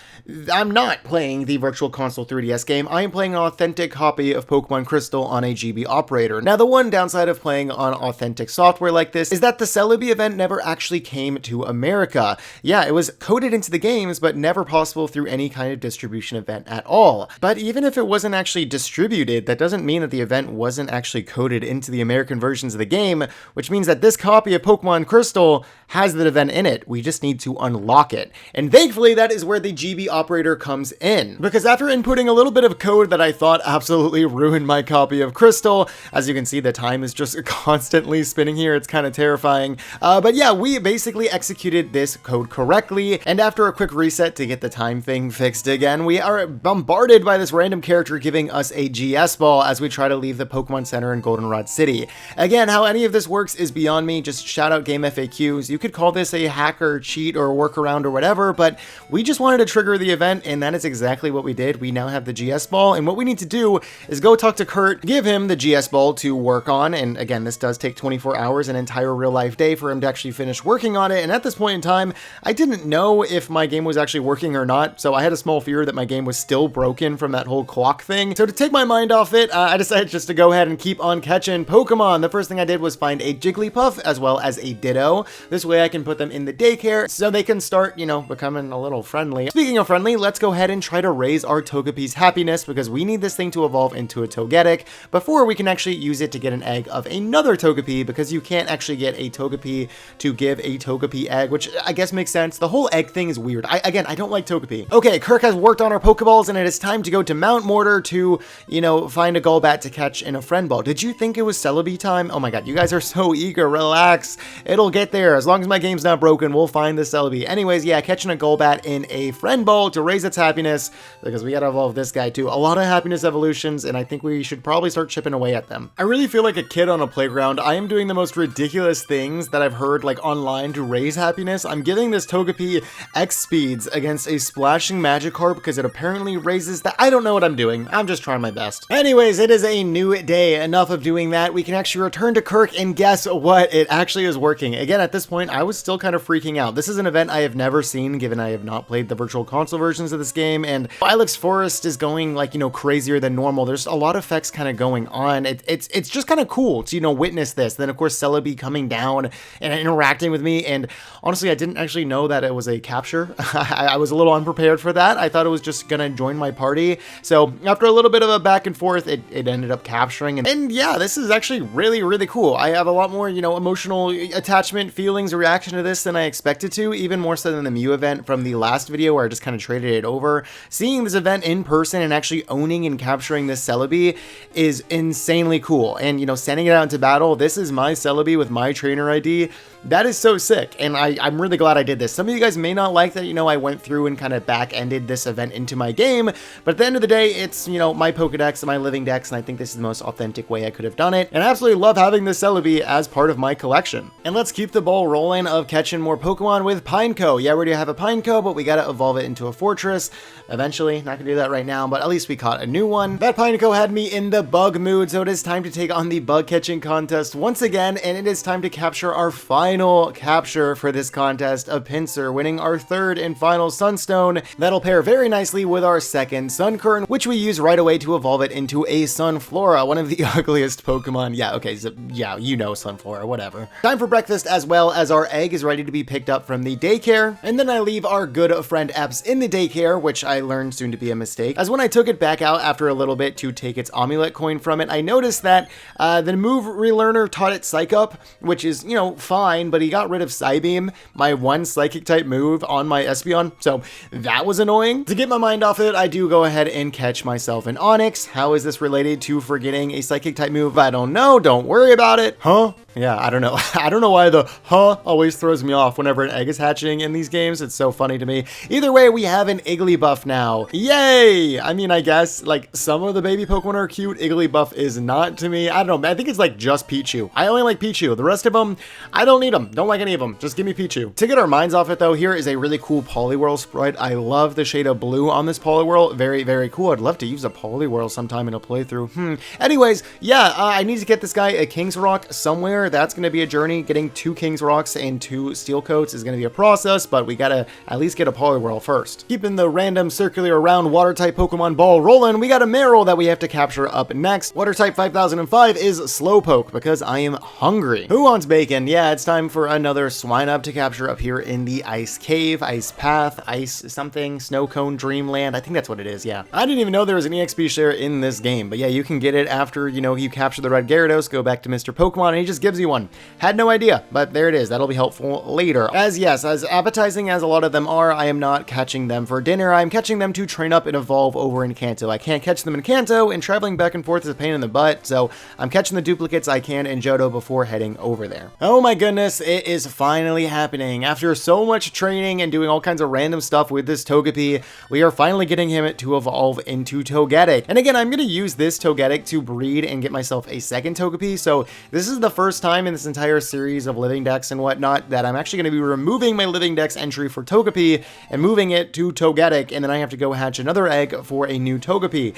I'm not playing the Virtual Console 3DS game. I am playing an authentic copy of Pokemon Crystal on a GB operator. Now, the one downside of playing on authentic software like this is that the Celebi event never actually came to America. Yeah, it was coded into the games, but never possible through any kind of distribution event at all. But even if it wasn't actually distributed, that doesn't mean that the event wasn't actually coded into the American versions of the game, which means that this copy of Pokemon Crystal has that event in it. We just need to unlock it. And thankfully, that is where the GB operator comes in. Because after inputting a little bit of code that I thought absolutely ruined my copy of Crystal, as you can see, the time is just constantly spinning here. It's kind of terrifying. But yeah, we basically executed this code correctly. And after a quick reset to get the time thing fixed again, we are bombarded by this random character giving us a GS ball as we try to leave the Pokemon Center in Goldenrod City. Again, how any of this works is beyond me. Just shout out Game FAQs. You could call this a hack or cheat or workaround or whatever, but we just wanted to trigger the event, and that is exactly what we did. We now have the GS ball, and what we need to do is go talk to Kurt, give him the GS ball to work on, and again, this does take 24 hours, an entire real life day for him to actually finish working on it, and at this point in time, I didn't know if my game was actually working or not, so I had a small fear that my game was still broken from that whole clock thing. So to take my mind off it, I decided just to go ahead and keep on catching Pokemon. The first thing I did was find a Jigglypuff as well as a Ditto. This way I can put them in the daycare so they can start, you know, becoming a little friendly. Speaking of friendly, let's go ahead and try to raise our Togepi's happiness because we need this thing to evolve into a Togetic before we can actually use it to get an egg of another Togepi, because you can't actually get a Togepi to give a Togepi egg, which I guess makes sense. The whole egg thing is weird. Again, I don't like Togepi. Okay, Kirk has worked on our Pokeballs and it is time to go to Mount Mortar to, you know, find a Golbat to catch in a friend ball. Did you think it was Celebi time? Oh my god, you guys are so eager. Relax. It'll get there. As long as my game's not broken, we'll find the Celebi. Anyways, yeah, catching a Golbat in a friend ball to raise its happiness, because we gotta evolve this guy too. A lot of happiness evolutions, and I think we should probably start chipping away at them. I really feel like a kid on a playground. I am doing the most ridiculous things that I've heard like online to raise happiness. I'm giving this Togepi X speeds against a splashing Magikarp because it apparently raises that. I don't know what I'm doing. I'm just trying my best. Anyways, it is a new day. Enough of doing that. We can actually return to Kirk, and guess what? It actually is working. Again, at this point, I was still kind of freaking out. This is an event I have never seen, given I have not played the Virtual Console versions of this game, and Ilex Forest is going like, you know, crazier than normal. There's a lot of effects kind of going on. It's just kind of cool to, you know, witness this. Then of course Celebi coming down and interacting with me, and honestly I didn't actually know that it was a capture. I was a little unprepared for that. I thought it was just gonna join my party. So after a little bit of a back and forth, it ended up capturing, and yeah, this is actually really cool. I have a lot more, you know, emotional attachment, feelings, reaction to this than I expected to, even more so than the Mew event from the last video where I just kind of traded it over. Seeing this event in person and actually owning and capturing this Celebi is insanely cool. And, you know, sending it out into battle, this is my Celebi with my trainer ID. That is so sick, and I'm really glad I did this. Some of you guys may not like that, you know, I went through and kind of back-ended this event into my game, but at the end of the day, it's, you know, my Pokedex and my Living Dex, and I think this is the most authentic way I could have done it, and I absolutely love having this Celebi as part of my collection. And let's keep the ball rolling of catching more Pokemon with Pineco. Yeah, we already have a Pineco, but we gotta evolve it into a Fortress eventually. Not gonna do that right now, but at least we caught a new one. That Pineco had me in the bug mood, so it is time to take on the bug catching contest once again, and it is time to capture our final capture for this contest, a Pinsir, winning our third and final Sunstone. That'll pair very nicely with our second Sunkern, which we use right away to evolve it into a Sunflora, one of the ugliest Pokemon. Yeah, okay, so yeah, you know Sunflora, whatever. Time for breakfast, as well as our egg is ready to be picked up from the daycare, and then I leave our good friend Epps in the daycare, which I learned soon to be a mistake, as when I took it back out after a little bit to take its amulet coin from it, I noticed that the move relearner taught it Psych Up, which is, you know, fine, but he got rid of Psybeam, my one Psychic type move on my Espeon, so that was annoying. To get my mind off it, I do go ahead and catch myself an Onix. How is this related to forgetting a Psychic type move? I don't know. Don't worry about it. Huh? Yeah, I don't know. I don't know why the huh always throws me off whenever an egg is hatching in these games. It's so funny to me. Either way, we have an Igglybuff now. Yay! I mean, I guess, like, some of the baby Pokemon are cute. Igglybuff is not to me. I don't know. I think it's, like, just Pichu. I only like Pichu. The rest of them, I don't need them. Don't like any of them. Just give me Pichu. To get our minds off it, though, here is a really cool Poliwhirl sprite. I love the shade of blue on this Poliwhirl. Very cool. I'd love to use a Poliwhirl sometime in a playthrough. Anyways, yeah, I need to get this guy a King's Rock somewhere. That's going to be a journey. Getting 2 King's Rocks and 2 Steel Coats is going to be a process, but we gotta at least get a Poliwhirl first. Keeping the random circular round water type Pokemon ball rolling, we got a Marill that we have to capture up next. Water type 5005 is Slowpoke because I am hungry. Who wants bacon? Yeah, it's time for another Swinub to capture up here in the Ice Cave, Ice Path, Ice something, Snow Cone Dreamland. I think that's what it is, yeah. I didn't even know there was an EXP share in this game, but yeah, you can get it after, you know, you capture the red Gyarados, go back to Mr. Pokemon, and he just gives you one. Had no idea, but there it is. That'll be helpful later. As appetizing as a lot of them are, I am not catching them for dinner. I'm catching them to train up and evolve over in Kanto. I can't catch them in Kanto, and traveling back and forth is a pain in the butt, so I'm catching the duplicates I can in Johto before heading over there. Oh my goodness, it is finally happening. After so much training and doing all kinds of random stuff with this Togepi, we are finally getting him to evolve into Togetic. And again, I'm going to use this Togetic to breed and get myself a second Togepi, so this is the first time in this entire series of Living Dex and whatnot that I'm actually going to be removing my Living Dex entry for Togepi and moving it to Togetic, and then I have to go hatch another egg for a new Togepi.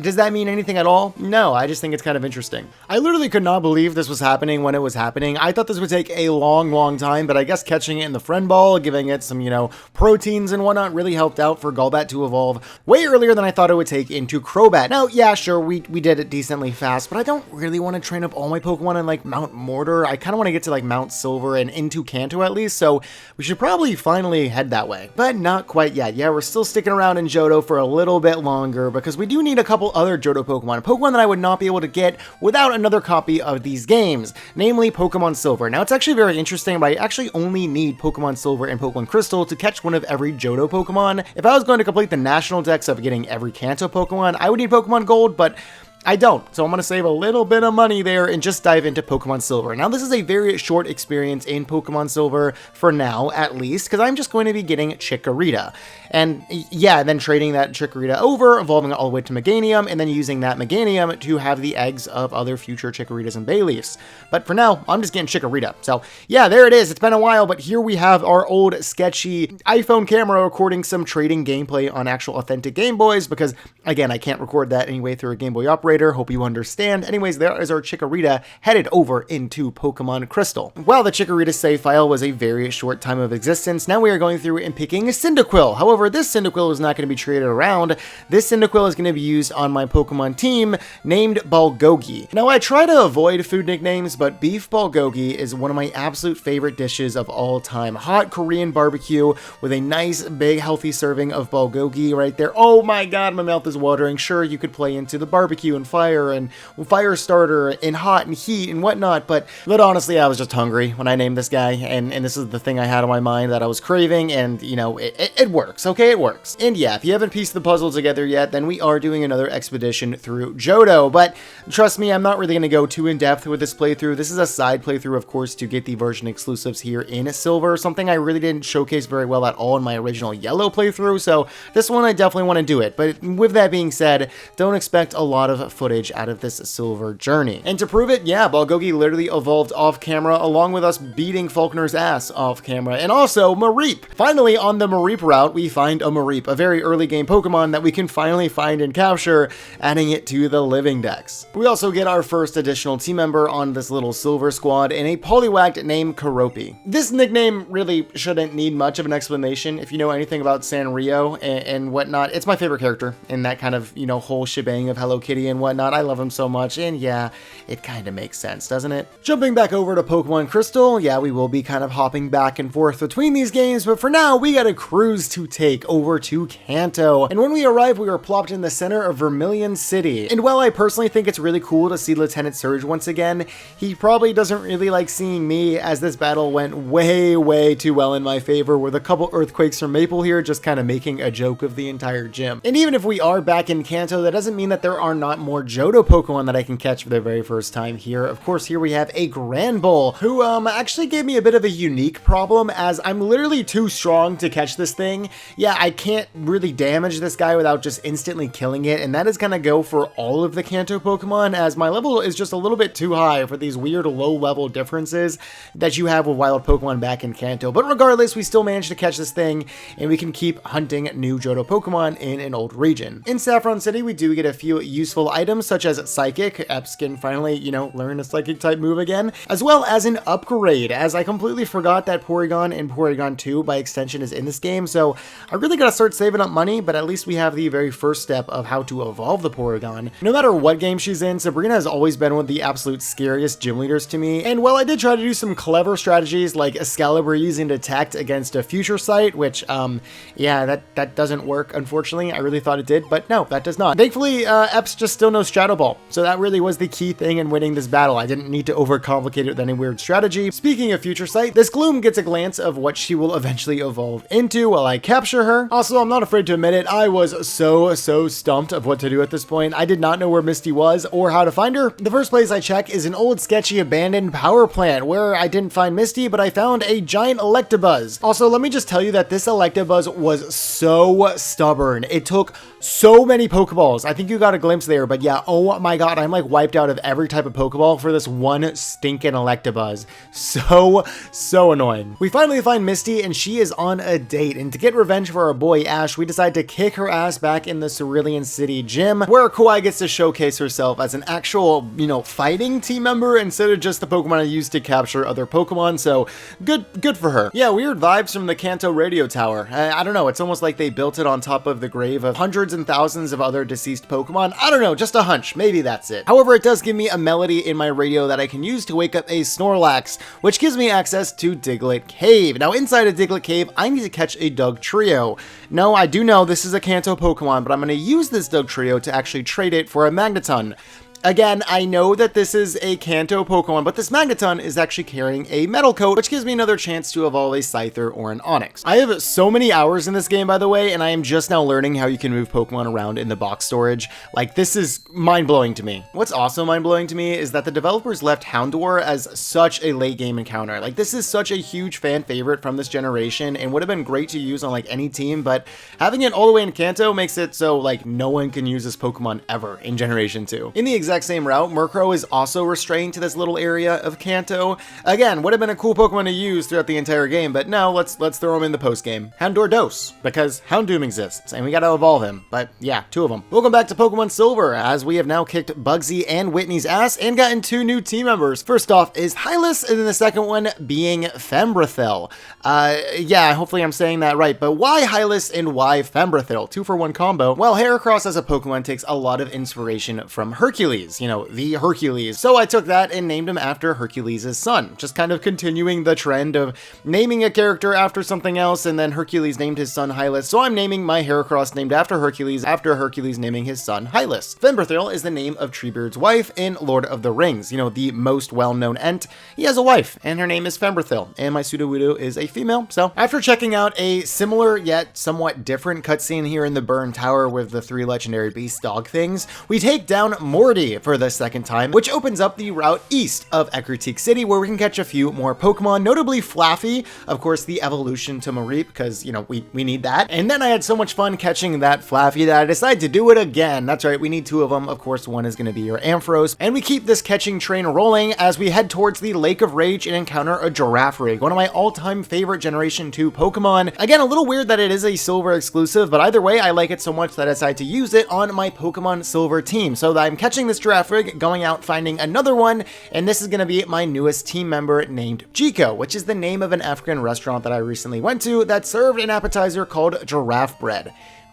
Does that mean anything at all? No, I just think it's kind of interesting. I literally could not believe this was happening when it was happening. I thought this would take a long time, but I guess catching it in the friend ball, giving it some, you know, proteins and whatnot really helped out for Golbat to evolve way earlier than I thought it would take into Crobat. Now, yeah, sure, we did it decently fast, but I don't really want to train up all my Pokemon in, like, Mount Mount Mortar. I kind of want to get to like Mount Silver and into Kanto at least, so we should probably finally head that way. But not quite yet. Yeah, we're still sticking around in Johto for a little bit longer because we do need a couple other Johto Pokemon that I would not be able to get without another copy of these games, namely Pokemon Silver. Now, it's actually very interesting, but I actually only need Pokemon Silver and Pokemon Crystal to catch one of every Johto Pokemon. If I was going to complete the national dex of getting every Kanto Pokemon, I would need Pokemon Gold, but I don't, so I'm going to save a little bit of money there and just dive into Pokemon Silver. Now, this is a very short experience in Pokemon Silver, for now at least, because I'm just going to be getting Chikorita. And yeah, then trading that Chikorita over, evolving it all the way to Meganium, and then using that Meganium to have the eggs of other future Chikoritas and Bayleafs. But for now, I'm just getting Chikorita. So yeah, there it is. It's been a while, but here we have our old sketchy iPhone camera recording some trading gameplay on actual authentic Game Boys, because again, I can't record that anyway through a Game Boy operator. Hope you understand. Anyways, there is our Chikorita headed over into Pokemon Crystal. While the Chikorita save file was a very short time of existence, now we are going through and picking a Cyndaquil. However, this Cyndaquil is not going to be traded around. This Cyndaquil is going to be used on my Pokemon team named Bulgogi. Now, I try to avoid food nicknames, but beef bulgogi is one of my absolute favorite dishes of all time. Hot Korean barbecue with a nice, big, healthy serving of bulgogi right there. Oh my god, my mouth is watering. Sure, you could play into the barbecue and fire and fire starter and hot and heat and whatnot, but honestly, I was just hungry when I named this guy, and this is the thing I had on my mind that I was craving, and you know, it works, okay? It works. And yeah, if you haven't pieced the puzzle together yet, then we are doing another expedition through Johto, but trust me, I'm not really going to go too in-depth with this playthrough. This is a side playthrough, of course, to get the version exclusives here in Silver, something I really didn't showcase very well at all in my original Yellow playthrough, so this one I definitely want to do it. But with that being said, don't expect a lot of footage out of this Silver journey. And to prove it, yeah, Bulgogi literally evolved off camera along with us beating Falkner's ass off camera, and also Mareep. Finally, on the Mareep route, we find a Mareep, a very early game Pokemon that we can finally find and capture, adding it to the Living Dex. We also get our first additional team member on this little Silver squad in a Poliwag named Keroppi. This nickname really shouldn't need much of an explanation. If you know anything about Sanrio and whatnot, it's my favorite character in that kind of, you know, whole shebang of Hello Kitty and whatnot. I love him so much, and yeah, it kind of makes sense, doesn't it? Jumping back over to Pokemon Crystal, yeah, we will be kind of hopping back and forth between these games, but for now, we got a cruise to take over to Kanto, and when we arrive, we are plopped in the center of Vermilion City. And while I personally think it's really cool to see Lieutenant Surge once again, he probably doesn't really like seeing me, as this battle went way too well in my favor, with a couple Earthquakes from Maple here just kind of making a joke of the entire gym. And even if we are back in Kanto, that doesn't mean that there are not more Johto Pokemon that I can catch for the very first time here. Of course, here we have a Granbull, who actually gave me a bit of a unique problem, as I'm literally too strong to catch this thing. Yeah, I can't really damage this guy without just instantly killing it, and that is gonna go for all of the Kanto Pokemon, as my level is just a little bit too high for these weird low-level differences that you have with wild Pokemon back in Kanto. But regardless, we still managed to catch this thing, and we can keep hunting new Johto Pokemon in an old region. In Saffron City, we do get a few useful items, such as Psychic. Eps can finally, you know, learn a Psychic type move again, as well as an upgrade, as I completely forgot that Porygon and Porygon 2 by extension is in this game, so I really gotta start saving up money, but at least we have the very first step of how to evolve the Porygon. No matter what game she's in, Sabrina has always been one of the absolute scariest gym leaders to me, and while I did try to do some clever strategies like Excalibur using Detect against a Future Sight, which, yeah, that doesn't work, unfortunately. I really thought it did, but no, that does not. Thankfully, Eps just still knows Shadow Ball, so that really was the key thing in winning this battle. I didn't need to overcomplicate it with any weird strategy. Speaking of Future Sight, this Gloom gets a glance of what she will eventually evolve into while I capture her. Also, I'm not afraid to admit it, I was so stumped of what to do at this point. I did not know where Misty was or how to find her. The first place I check is an old sketchy abandoned power plant where I didn't find Misty, but I found a giant Electabuzz. Also, let me just tell you that this Electabuzz was so stubborn. It took so many Pokeballs. I think you got a glimpse there, but yeah, oh my god, I'm like wiped out of every type of Pokeball for this one stinking Electabuzz. So annoying. We finally find Misty, and she is on a date, and to get revenge for our boy Ash, we decide to kick her ass back in the Cerulean City gym, where Kawaii gets to showcase herself as an actual, you know, fighting team member instead of just the Pokemon I used to capture other Pokemon, so good for her. Yeah, weird vibes from the Kanto radio tower. I don't know, it's almost like they built it on top of the grave of hundreds and thousands of other deceased Pokemon. I don't know, just a hunch, maybe that's it. However, it does give me a melody in my radio that I can use to wake up a Snorlax, which gives me access to Diglett Cave. Now, inside of Diglett Cave, I need to catch a Dugtrio. No, I do know this is a Kanto Pokemon, but I'm going to use this Dugtrio to actually trade it for a Magneton. Again, I know that this is a Kanto Pokemon, but this Magneton is actually carrying a Metal Coat, which gives me another chance to evolve a Scyther or an Onix. I have so many hours in this game, by the way, and I am just now learning how you can move Pokemon around in the box storage. Like, this is mind-blowing to me. What's also mind-blowing to me is that the developers left Houndour as such a late-game encounter. Like, this is such a huge fan favorite from this generation, and would have been great to use on, like, any team, but having it all the way in Kanto makes it so, like, no one can use this Pokemon ever in Generation 2. In the exact same route, Murkrow is also restrained to this little area of Kanto. Again, would have been a cool Pokemon to use throughout the entire game, but no, let's throw him in the post game. Houndour Dose, because Houndoom exists, and we gotta evolve him. But yeah, 2 of them. Welcome back to Pokemon Silver, as we have now kicked Bugsy and Whitney's ass and gotten 2 new team members. First off is Hylas, and then the second one being Fembrethil. Yeah, hopefully I'm saying that right, but why Hylas and why Fembrethil? 2-for-1 combo. Well, Heracross as a Pokemon takes a lot of inspiration from Hercules. You know, the Hercules. So I took that and named him after Hercules' son. Just kind of continuing the trend of naming a character after something else, and then Hercules named his son Hylas. So I'm naming my Heracross named after Hercules naming his son Hylas. Fembrethil is the name of Treebeard's wife in Lord of the Rings. You know, the most well-known Ent. He has a wife, and her name is Fembrethil, and my Sudowoodo is a female. So after checking out a similar yet somewhat different cutscene here in the Burn Tower with the 3 legendary beast dog things, we take down Morty for the second time, which opens up the route east of Ecruteak City, where we can catch a few more Pokemon, notably Flaffy, of course the evolution to Mareep, because, you know, we need that. And then I had so much fun catching that Flaffy that I decided to do it again. That's right, we need 2 of them. Of course, one is going to be your Ampharos, and we keep this catching train rolling as we head towards the Lake of Rage and encounter a Girafarig, one of my all-time favorite Generation 2 Pokemon. Again, a little weird that it is a Silver exclusive, but either way, I like it so much that I decided to use it on my Pokemon Silver team. So I'm catching this Girafarig, going out finding another one, and this is going to be my newest team member named Jiko, which is the name of an African restaurant that I recently went to that served an appetizer called giraffe bread.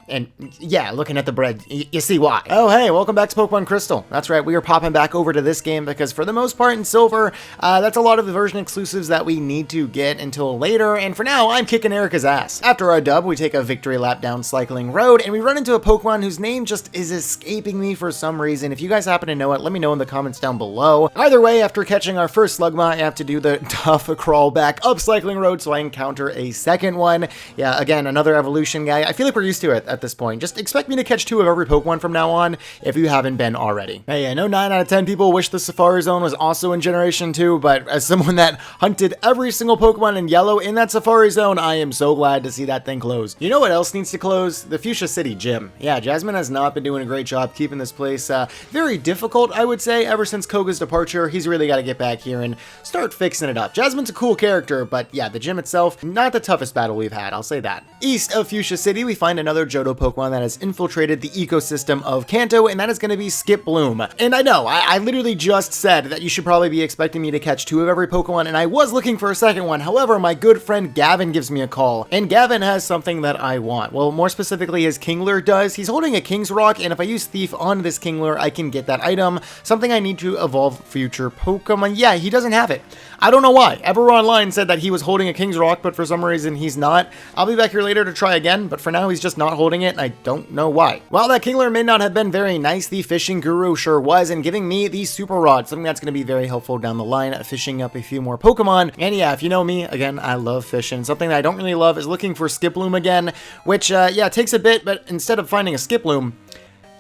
And yeah, looking at the bread, you see why. Oh, hey, welcome back to Pokemon Crystal. That's right, we are popping back over to this game because for the most part in Silver, that's a lot of the version exclusives that we need to get until later. And for now, I'm kicking Erica's ass. After our dub, we take a victory lap down Cycling Road, and we run into a Pokemon whose name just is escaping me for some reason. If you guys happen to know it, let me know in the comments down below. Either way, after catching our first Slugma, I have to do the tough crawl back up Cycling Road so I encounter a second one. Yeah, again, another evolution guy. I feel like we're used to it at this point. Just expect me to catch 2 of every Pokemon from now on if you haven't been already. Hey, I know 9 out of 10 people wish the Safari Zone was also in Generation 2, but as someone that hunted every single Pokemon in yellow in that Safari Zone, I am so glad to see that thing close. You know what else needs to close? The Fuchsia City Gym. Yeah, Jasmine has not been doing a great job keeping this place very difficult, I would say, ever since Koga's departure. He's really got to get back here and start fixing it up. Jasmine's a cool character, but yeah, the gym itself, not the toughest battle we've had, I'll say that. East of Fuchsia City, we find another Johto Pokemon that has infiltrated the ecosystem of Kanto, and that is going to be Skiploom. And I know, I literally just said that you should probably be expecting me to catch 2 of every Pokemon, and I was looking for a second one. However, my good friend Gavin gives me a call, and Gavin has something that I want. Well, more specifically, his Kingler does. He's holding a King's Rock, and if I use Thief on this Kingler, I can get that item, something I need to evolve future Pokemon. Yeah, he doesn't have it. I don't know why. Everyone online said that he was holding a King's Rock, but for some reason he's not. I'll be back here later to try again, but for now he's just not holding it, and I don't know why. While that Kingler may not have been very nice, the fishing guru sure was, and giving me the Super Rod, something that's going to be very helpful down the line, fishing up a few more Pokemon. And yeah, if you know me, again, I love fishing. Something that I don't really love is looking for Skiploom again, which, yeah, takes a bit, but instead of finding a Skiploom,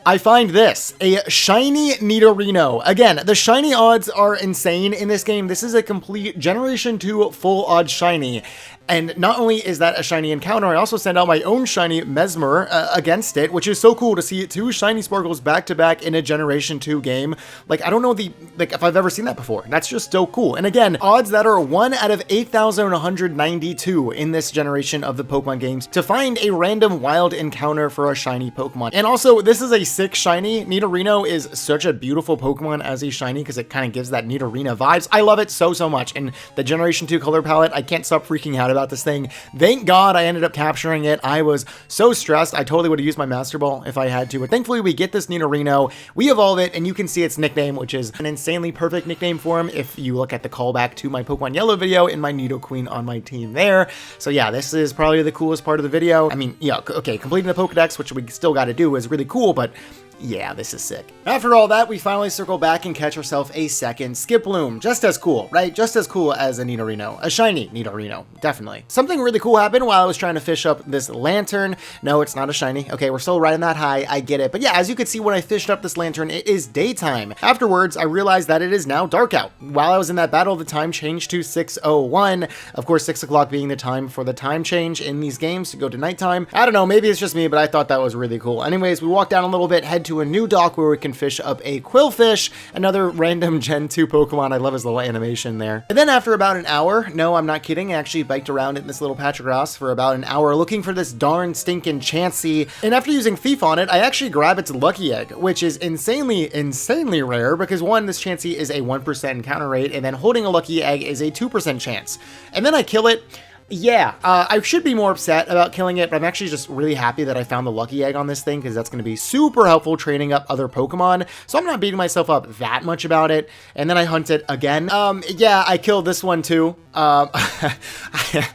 I find this, a shiny Nidorino. Again, the shiny odds are insane in this game. This is a complete Generation 2 full odd shiny. And not only is that a shiny encounter, I also send out my own shiny Mesmer against it, which is so cool to see 2 shiny Sparkles back to back in a Generation 2 game. Like, I don't know if I've ever seen that before. That's just so cool. And again, odds that are 1 out of 8,192 in this generation of the Pokemon games to find a random wild encounter for a shiny Pokemon. And also, this is a sick shiny. Nidorino is such a beautiful Pokemon as a shiny because it kind of gives that Nidorina vibes. I love it so much. And the Generation 2 color palette, I can't stop freaking out about this thing. Thank God I ended up capturing it. I was so stressed. I totally would have used my Master Ball if I had to. But thankfully, we get this Nidorino. We evolve it, and you can see its nickname, which is an insanely perfect nickname for him if you look at the callback to my Pokemon Yellow video and my Nidoqueen on my team there. So yeah, this is probably the coolest part of the video. I mean, yeah, okay, completing the Pokedex, which we still got to do, is really cool, but yeah, this is sick. After all that, we finally circle back and catch ourselves a second Skiploom. Just as cool, right? Just as cool as a Nidorino. A shiny Nidorino, definitely. Something really cool happened while I was trying to fish up this lantern. No, it's not a shiny. Okay, we're still riding that high. I get it. But yeah, as you can see when I fished up this lantern, it is daytime. Afterwards, I realized that it is now dark out. While I was in that battle, the time changed to 6:01. Of course, 6 o'clock being the time for the time change in these games to go to nighttime. I don't know, maybe it's just me, but I thought that was really cool. Anyways, we walk down a little bit, head to a new dock where we can fish up a Quillfish, another random Gen 2 Pokemon. I love his little animation there. And then after about an hour, no, I'm not kidding, I actually biked around in this little patch of grass for about an hour looking for this darn stinking Chansey. And after using Thief on it, I actually grab its Lucky Egg, which is insanely rare because one, this Chansey is a 1% encounter rate, and then holding a Lucky Egg is a 2% chance. And then I kill it. Yeah, I should be more upset about killing it, but I'm actually just really happy that I found the Lucky Egg on this thing because that's going to be super helpful training up other Pokemon. So I'm not beating myself up that much about it. And then I hunt it again. Yeah, I killed this one too. Okay,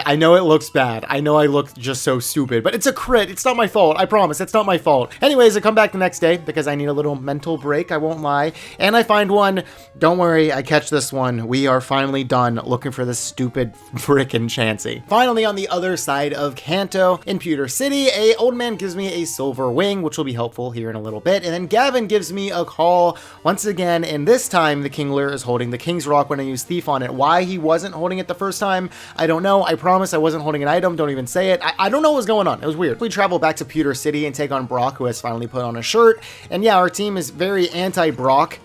I know it looks bad. I know I look just so stupid, but it's a crit. It's not my fault. I promise. It's not my fault. Anyways, I come back the next day because I need a little mental break. I won't lie. And I find one. Don't worry, I catch this one. We are finally done looking for this stupid frickin' Chansey. Finally, on the other side of Kanto, in Pewter City, a old man gives me a silver wing, which will be helpful here in a little bit, and then Gavin gives me a call once again, and this time the Kingler is holding the King's Rock when I use Thief on it. Why he wasn't holding it the first time, I don't know. I promise I wasn't holding an item. Don't even say it. I don't know what was going on. It was weird. We travel back to Pewter City and take on Brock, who has finally put on a shirt, and yeah, our team is very anti-Brock.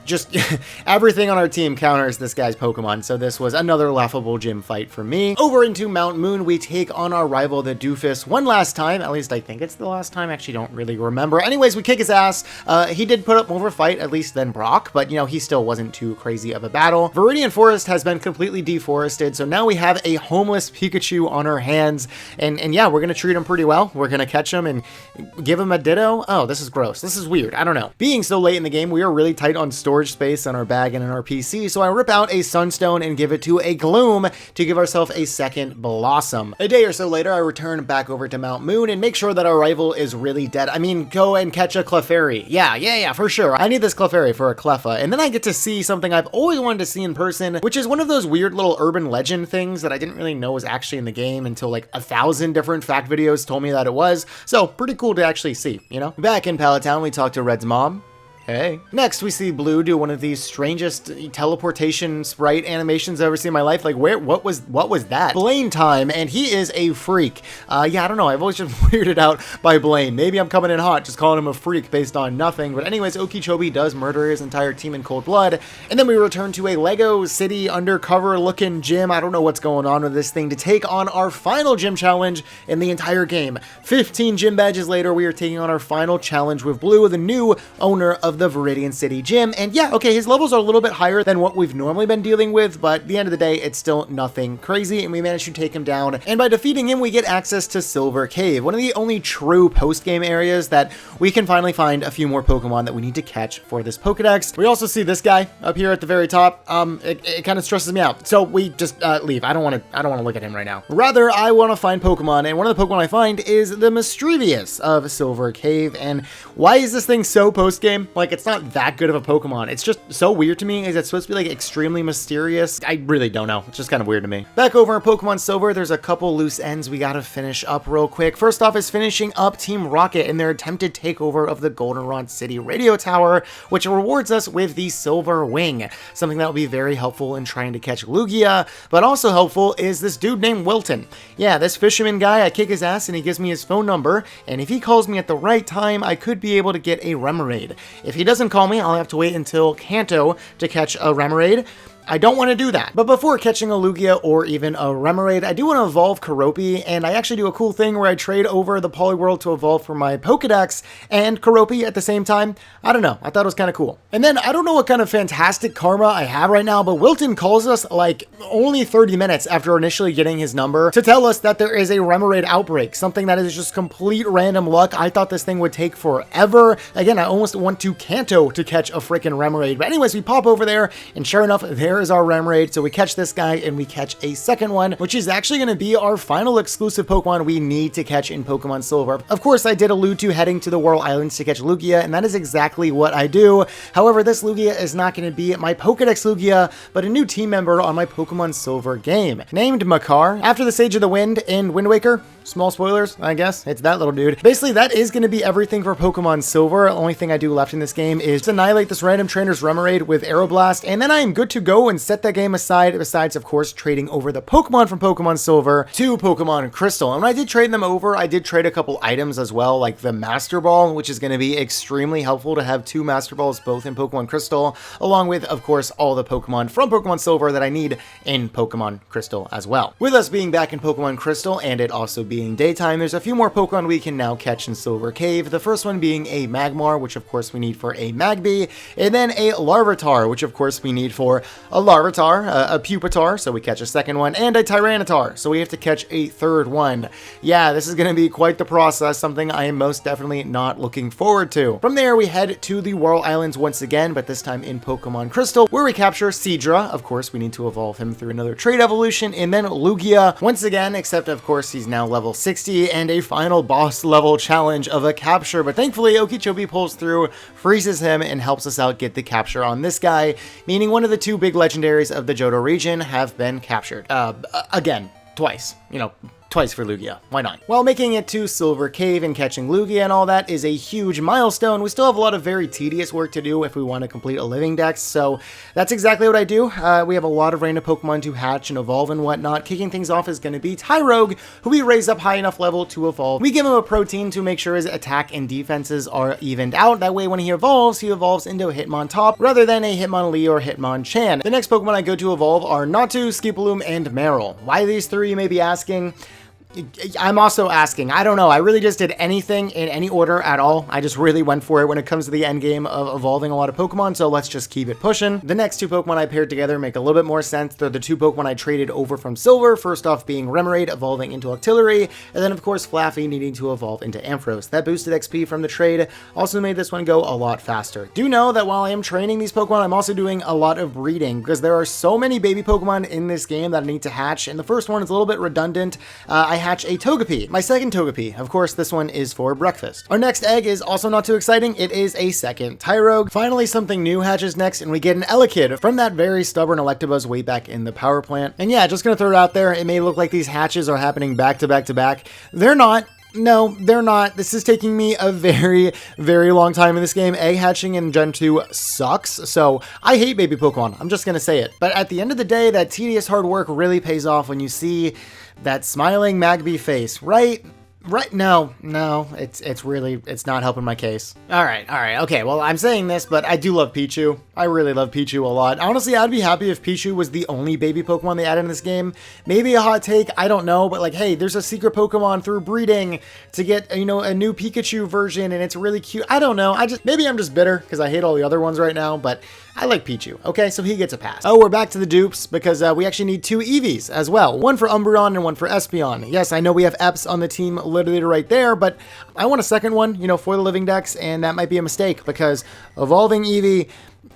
Just everything on our team counters this guy's Pokemon, so this was another laughable gym fight for me. Over into Mount Moon, we take on our rival, the Doofus, one last time. At least I think it's the last time. Actually, don't really remember. Anyways, we kick his ass. He did put up more of a fight, at least than Brock, but you know, he still wasn't too crazy of a battle. Viridian Forest has been completely deforested, so now we have a homeless Pikachu on our hands, and yeah, we're gonna treat him pretty well. We're gonna catch him and give him a Ditto. Oh, this is gross. This is weird. I don't know. Being so late in the game, we are really tight on storage space on our bag and in our PC, so I rip out a Sunstone and give it to a Gloom to give ourselves a second Blossom. A day or so later, I return back over to Mount Moon and make sure that our rival is really dead. I mean, go and catch a Clefairy. Yeah, for sure. I need this Clefairy for a Cleffa. And then I get to see something I've always wanted to see in person, which is one of those weird little urban legend things that I didn't really know was actually in the game until like 1,000 different fact videos told me that it was. So pretty cool to actually see, you know? Back in Pallet Town, we talk to Red's mom. Hey. Next, we see Blue do one of these strangest teleportation sprite animations I've ever seen in my life. Like, what was that? Blaine time, and he is a freak. Yeah, I don't know. I've always just weirded out by Blaine. Maybe I'm coming in hot, just calling him a freak based on nothing. But anyways, Okeechobee does murder his entire team in cold blood. And then we return to a Lego City undercover looking gym. I don't know what's going on with this thing to take on our final gym challenge in the entire game. 15 gym badges later, we are taking on our final challenge with Blue, the new owner of the Viridian City Gym. And yeah, okay, his levels are a little bit higher than what we've normally been dealing with, but at the end of the day, it's still nothing crazy, and we managed to take him down. And by defeating him, we get access to Silver Cave, one of the only true post-game areas that we can finally find a few more Pokemon that we need to catch for this Pokedex. We also see this guy up here at the very top. It kind of stresses me out, so we just leave. I don't want to look at him right now. Rather, I want to find Pokemon, and one of the Pokemon I find is the Mischievous of Silver Cave. And why is this thing so post-game? Like, it's not that good of a Pokemon. It's just so weird to me. Is it supposed to be like extremely mysterious? I really don't know. It's just kind of weird to me. Back over in Pokemon Silver, there's a couple loose ends we gotta finish up real quick. First off is finishing up Team Rocket in their attempted takeover of the Goldenrod City Radio Tower, which rewards us with the Silver Wing, something that will be very helpful in trying to catch Lugia. But also helpful is this dude named Wilton. Yeah, this fisherman guy, I kick his ass and he gives me his phone number, and if he calls me at the right time, I could be able to get a Remoraid. If he doesn't call me, I'll have to wait until Kanto to catch a Remoraid. I don't want to do that. But before catching a Lugia or even a Remoraid, I do want to evolve Keroppi, and I actually do a cool thing where I trade over the Poliwhirl to evolve for my Pokedex and Keroppi at the same time. I don't know. I thought it was kind of cool. And then I don't know what kind of fantastic karma I have right now, but Wilton calls us like only 30 minutes after initially getting his number to tell us that there is a Remoraid outbreak, something that is just complete random luck. I thought this thing would take forever. Again, I almost went to Kanto to catch a freaking Remoraid. But anyways, we pop over there, and sure enough, there is our Remoraid. So we catch this guy and we catch a second one, which is actually going to be our final exclusive Pokemon we need to catch in Pokemon Silver. Of course, I did allude to heading to the Whirl Islands to catch Lugia, and that is exactly what I do. However, this Lugia is not going to be my Pokedex Lugia, but a new team member on my Pokemon Silver game, named Makar, after the Sage of the Wind in Wind Waker. Small spoilers, I guess. It's that little dude. Basically, that is going to be everything for Pokemon Silver. The only thing I do left in this game is to annihilate this random trainer's Remoraid with Aeroblast, and then I am good to go and set that game aside, besides, of course, trading over the Pokemon from Pokemon Silver to Pokemon Crystal. And when I did trade them over, I did trade a couple items as well, like the Master Ball, which is going to be extremely helpful to have 2 Master Balls both in Pokemon Crystal, along with, of course, all the Pokemon from Pokemon Silver that I need in Pokemon Crystal as well. With us being back in Pokemon Crystal, and it also being daytime, there's a few more Pokemon we can now catch in Silver Cave. The first one being a Magmar, which of course we need for a Magby, and then a Larvitar, which of course we need for a Larvitar, a Pupitar, so we catch a second one, and a Tyranitar, so we have to catch a third one. Yeah, this is going to be quite the process, something I am most definitely not looking forward to. From there, we head to the Whirl Islands once again, but this time in Pokemon Crystal, where we capture Seadra. Of course, we need to evolve him through another trade evolution, and then Lugia once again, except of course he's now level 60, and a final boss level challenge of a capture, but thankfully Okeechobee pulls through, freezes him, and helps us out get the capture on this guy, meaning one of the 2 big legendaries of the Johto region have been captured. Again, twice, twice for Lugia. Why not? While making it to Silver Cave and catching Lugia and all that is a huge milestone, we still have a lot of very tedious work to do if we want to complete a Living Dex, so that's exactly what I do. We have a lot of random Pokemon to hatch and evolve and whatnot. Kicking things off is going to be Tyrogue, who we raise up high enough level to evolve. We give him a protein to make sure his attack and defenses are evened out. That way when he evolves into a Hitmontop rather than a Hitmonlee or Hitmonchan. The next Pokemon I go to evolve are Natu, Skiploom, and Marill. Why these 3, you may be asking? I'm also asking, I don't know, I really just did anything in any order at all. I just really went for it when it comes to the end game of evolving a lot of Pokemon, so let's just keep it pushing. The next 2 Pokemon I paired together make a little bit more sense. They're the 2 Pokemon I traded over from Silver, first off being Remoraid evolving into Octillery, and then of course Flaffy needing to evolve into Ampharos. That boosted XP from the trade also made this one go a lot faster. Do know that while I am training these Pokemon, I'm also doing a lot of breeding, because there are so many baby Pokemon in this game that I need to hatch, and the first one is a little bit redundant. I hatch a Togepi, my second Togepi. Of course, this one is for breakfast. Our next egg is also not too exciting. It is a second Tyrogue. Finally, something new hatches next, and we get an Elekid from that very stubborn Electabuzz way back in the power plant. And yeah, just gonna throw it out there, it may look like these hatches are happening back to back to back. They're not. No, they're not. This is taking me a very, very long time in this game. Egg hatching in Gen 2 sucks, so I hate baby Pokemon. I'm just gonna say it. But at the end of the day, that tedious hard work really pays off when you see that smiling Magby face, right? No, it's not helping my case. All right, okay, well, I'm saying this, but I do love Pichu. I really love Pichu a lot. Honestly, I'd be happy if Pichu was the only baby Pokemon they added in this game. Maybe a hot take, I don't know, but like, hey, there's a secret Pokemon through breeding to get, a new Pikachu version, and it's really cute. I don't know, maybe I'm just bitter, because I hate all the other ones right now, but I like Pichu. Okay, so he gets a pass. Oh, we're back to the dupes, because we actually need 2 Eevees as well. One for Umbreon and one for Espeon. Yes, I know we have Eps on the team literally right there, but I want a second one, for the Living Dex, and that might be a mistake, because evolving Eevee,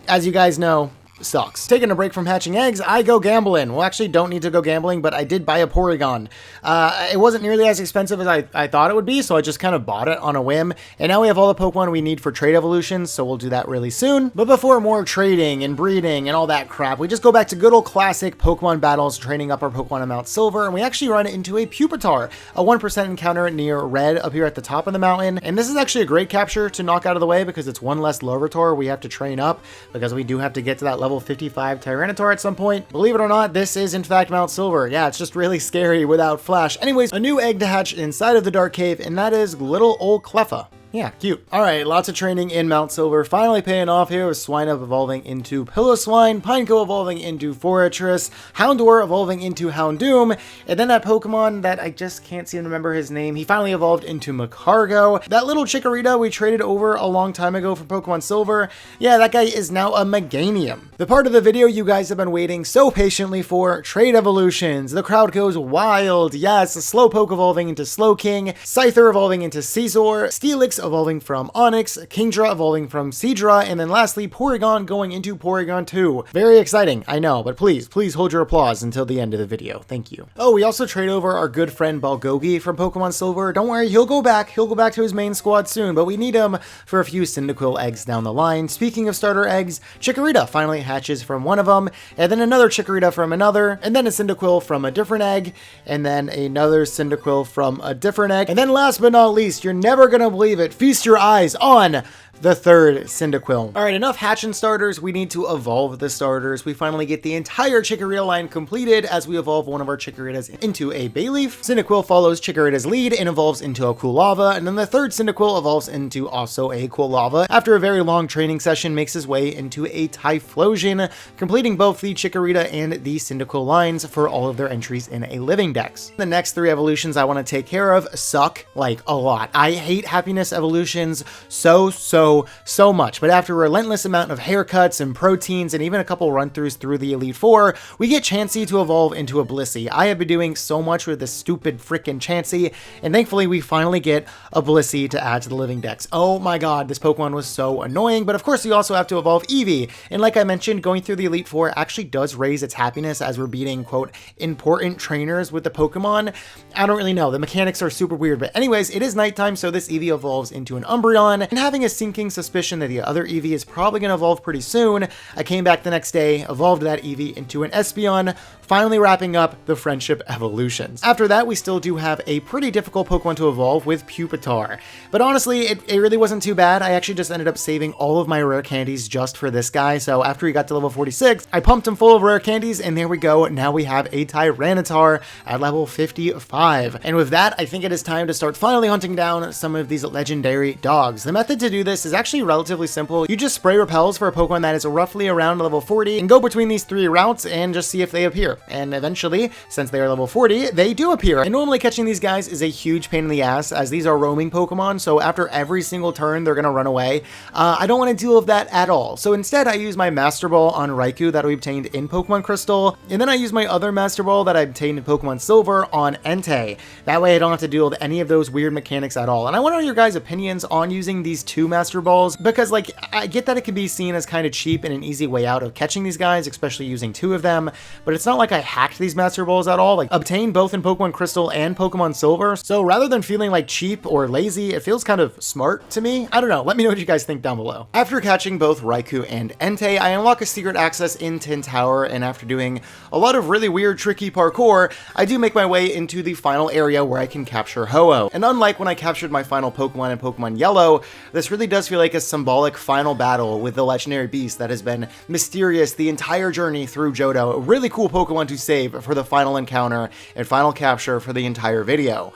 as you guys know, sucks. Taking a break from hatching eggs, I go gambling. Well, actually, don't need to go gambling, but I did buy a Porygon. It wasn't nearly as expensive as I thought it would be, so I just kind of bought it on a whim. And now we have all the Pokemon we need for trade evolutions, so we'll do that really soon. But before more trading and breeding and all that crap, we just go back to good old classic Pokemon battles, training up our Pokemon on Mount Silver, and we actually run into a Pupitar, a 1% encounter near Red up here at the top of the mountain. And this is actually a great capture to knock out of the way, because it's one less Larvitar we have to train up, because we do have to get to that level 55 Tyranitar at some point. Believe it or not, this is in fact Mount Silver. Yeah, it's just really scary without Flash. Anyways, a new egg to hatch inside of the Dark Cave, and that is little old Cleffa. Yeah, cute. Alright, lots of training in Mount Silver. Finally paying off here with Swinub evolving into Piloswine, Pineco evolving into Forretress, Houndour evolving into Houndoom, and then that Pokemon that I just can't seem to remember his name, he finally evolved into Magcargo. That little Chikorita we traded over a long time ago for Pokemon Silver, yeah, that guy is now a Meganium. The part of the video you guys have been waiting so patiently for, trade evolutions. The crowd goes wild. Yes, Slowpoke evolving into Slowking, Scyther evolving into Scizor, Steelix evolving from Onix, Kingdra evolving from Seadra, and then lastly, Porygon going into Porygon 2. Very exciting, I know, but please hold your applause until the end of the video. Thank you. Oh, we also trade over our good friend Bulgogi from Pokemon Silver. Don't worry, he'll go back to his main squad soon, but we need him for a few Cyndaquil eggs down the line. Speaking of starter eggs, Chikorita finally hatches from one of them, and then another Chikorita from another, and then a Cyndaquil from a different egg, and then another Cyndaquil from a different egg, and then last but not least, you're never gonna believe it, feast your eyes on the third Cyndaquil. Alright, enough hatching starters, we need to evolve the starters. We finally get the entire Chikorita line completed as we evolve one of our Chikoritas into a Bayleaf. Cyndaquil follows Chikorita's lead and evolves into a Quilava, and then the third Cyndaquil evolves into also a Quilava. After a very long training session, makes his way into a Typhlosion, completing both the Chikorita and the Cyndaquil lines for all of their entries in a Living Dex. The next three evolutions I want to take care of suck like a lot. I hate happiness evolutions so much, but after a relentless amount of haircuts and proteins and even a couple run-throughs through the Elite Four, we get Chansey to evolve into a Blissey. I have been doing so much with this stupid frickin' Chansey, and thankfully we finally get a Blissey to add to the Living Dex. Oh my god, this Pokemon was so annoying, but of course we also have to evolve Eevee, and like I mentioned, going through the Elite Four actually does raise its happiness as we're beating, quote, important trainers with the Pokemon. I don't really know, the mechanics are super weird, but anyways, it is nighttime, so this Eevee evolves into an Umbreon, and having a sinking suspicion that the other Eevee is probably going to evolve pretty soon, I came back the next day, evolved that Eevee into an Espeon, finally wrapping up the friendship evolutions. After that, we still do have a pretty difficult Pokemon to evolve with Pupitar, but honestly, it really wasn't too bad. I actually just ended up saving all of my rare candies just for this guy, so after he got to level 46, I pumped him full of rare candies, and there we go, now we have a Tyranitar at level 55. And with that, I think it is time to start finally hunting down some of these legendary dogs. The method to do this is actually relatively simple. You just spray repels for a Pokemon that is roughly around level 40 and go between these three routes and just see if they appear. And eventually, since they are level 40, they do appear. And normally catching these guys is a huge pain in the ass as these are roaming Pokemon, so after every single turn, they're gonna run away. I don't want to deal with that at all. So instead, I use my Master Ball on Raikou that we obtained in Pokemon Crystal, and then I use my other Master Ball that I obtained in Pokemon Silver on Entei. That way I don't have to deal with any of those weird mechanics at all. And I want to know your guys' opinions on using these two Master Balls, because like, I get that it can be seen as kind of cheap and an easy way out of catching these guys, especially using two of them, but it's not like I hacked these Master Balls at all. Like, obtained both in Pokemon Crystal and Pokemon Silver, so rather than feeling like cheap or lazy, it feels kind of smart to me. I don't know, let me know what you guys think down below. After catching both Raikou and Entei, I unlock a secret access in Tin Tower, and after doing a lot of really weird, tricky parkour, I do make my way into the final area where I can capture Ho-Oh. And unlike when I captured my final Pokemon in Pokemon Yellow, this really does feel like a symbolic final battle with the legendary beast that has been mysterious the entire journey through Johto. A really cool Pokemon to save for the final encounter and final capture for the entire video.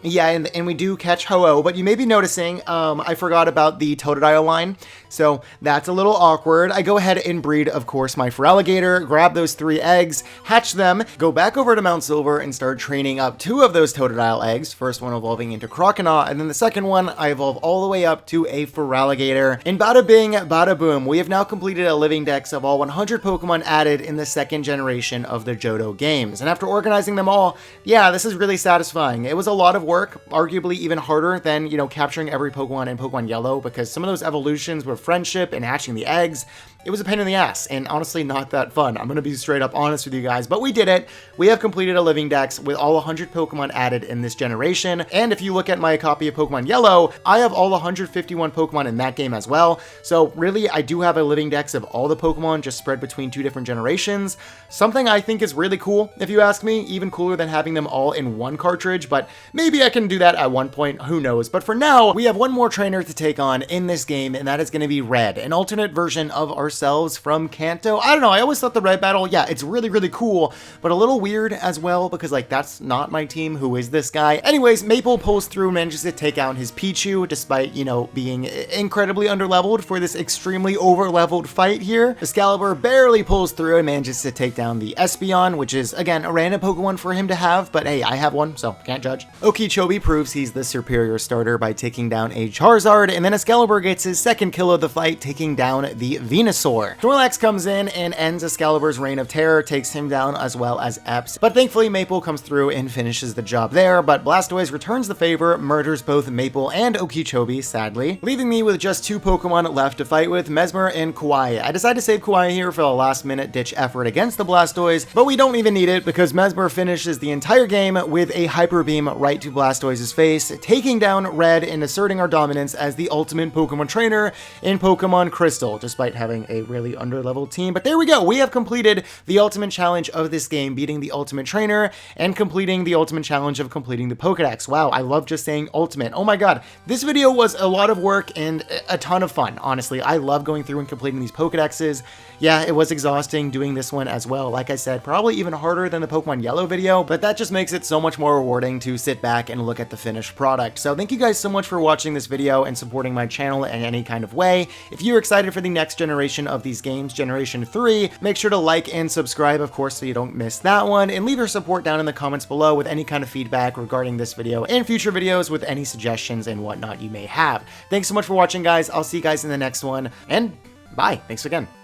Yeah, and we do catch Ho-Oh, but you may be noticing I forgot about the Totodile line, so that's a little awkward. I go ahead and breed, of course, my Feraligatr, grab those 3 eggs, hatch them, go back over to Mount Silver, and start training up 2 of those Totodile eggs, first one evolving into Croconaw, and then the second one, I evolve all the way up to a Feraligatr. And bada bing, bada boom, we have now completed a Living Dex of all 100 Pokemon added in the second generation of the Johto games. And after organizing them all, yeah, this is really satisfying. It was a lot of work, arguably even harder than, you know, capturing every Pokemon in Pokemon Yellow, because some of those evolutions with friendship and hatching the eggs, it was a pain in the ass, and honestly not that fun. I'm gonna be straight up honest with you guys, but we did it. We have completed a Living Dex with all 100 Pokemon added in this generation, and if you look at my copy of Pokemon Yellow, I have all 151 Pokemon in that game as well, so really I do have a Living Dex of all the Pokemon just spread between 2 different generations, something I think is really cool, if you ask me, even cooler than having them all in one cartridge, but maybe I can do that at one point, who knows. But for now, we have one more trainer to take on in this game, and that is going to be Red, an alternate version of our ourselves from Kanto. I don't know, I always thought the red battle, yeah, it's really, really cool, but a little weird as well, because like, that's not my team. Who is this guy? Anyways, Maple pulls through, manages to take out his Pichu, despite, you know, being incredibly underleveled for this extremely overleveled fight here. Excalibur barely pulls through and manages to take down the Espeon, which is, again, a random Pokemon for him to have, but hey, I have one, so can't judge. Okeechobee proves he's the superior starter by taking down a Charizard, and then Excalibur gets his second kill of the fight, taking down the Venusaur. Snorlax comes in and ends Excalibur's reign of terror, takes him down as well as Epps, but thankfully Maple comes through and finishes the job there, but Blastoise returns the favor, murders both Maple and Okeechobee, sadly, leaving me with just 2 Pokemon left to fight with, Mesmer and Kawaii. I decided to save Kawaii here for the last minute ditch effort against the Blastoise, but we don't even need it because Mesmer finishes the entire game with a Hyper Beam right to Blastoise's face, taking down Red and asserting our dominance as the ultimate Pokemon trainer in Pokemon Crystal, despite having a really underleveled team. But there we go, we have completed the ultimate challenge of this game, beating the ultimate trainer and completing the ultimate challenge of completing the Pokedex. Wow, I love just saying ultimate. Oh my god, this video was a lot of work and a ton of fun, honestly. I love going through and completing these Pokedexes. Yeah, it was exhausting doing this one as well. Like I said, probably even harder than the Pokemon Yellow video, but that just makes it so much more rewarding to sit back and look at the finished product. So thank you guys so much for watching this video and supporting my channel in any kind of way. If you're excited for the next generation of these games, Generation 3, make sure to like and subscribe, of course, so you don't miss that one, and leave your support down in the comments below with any kind of feedback regarding this video and future videos with any suggestions and whatnot you may have. Thanks so much for watching, guys. I'll see you guys in the next one, and bye. Thanks again.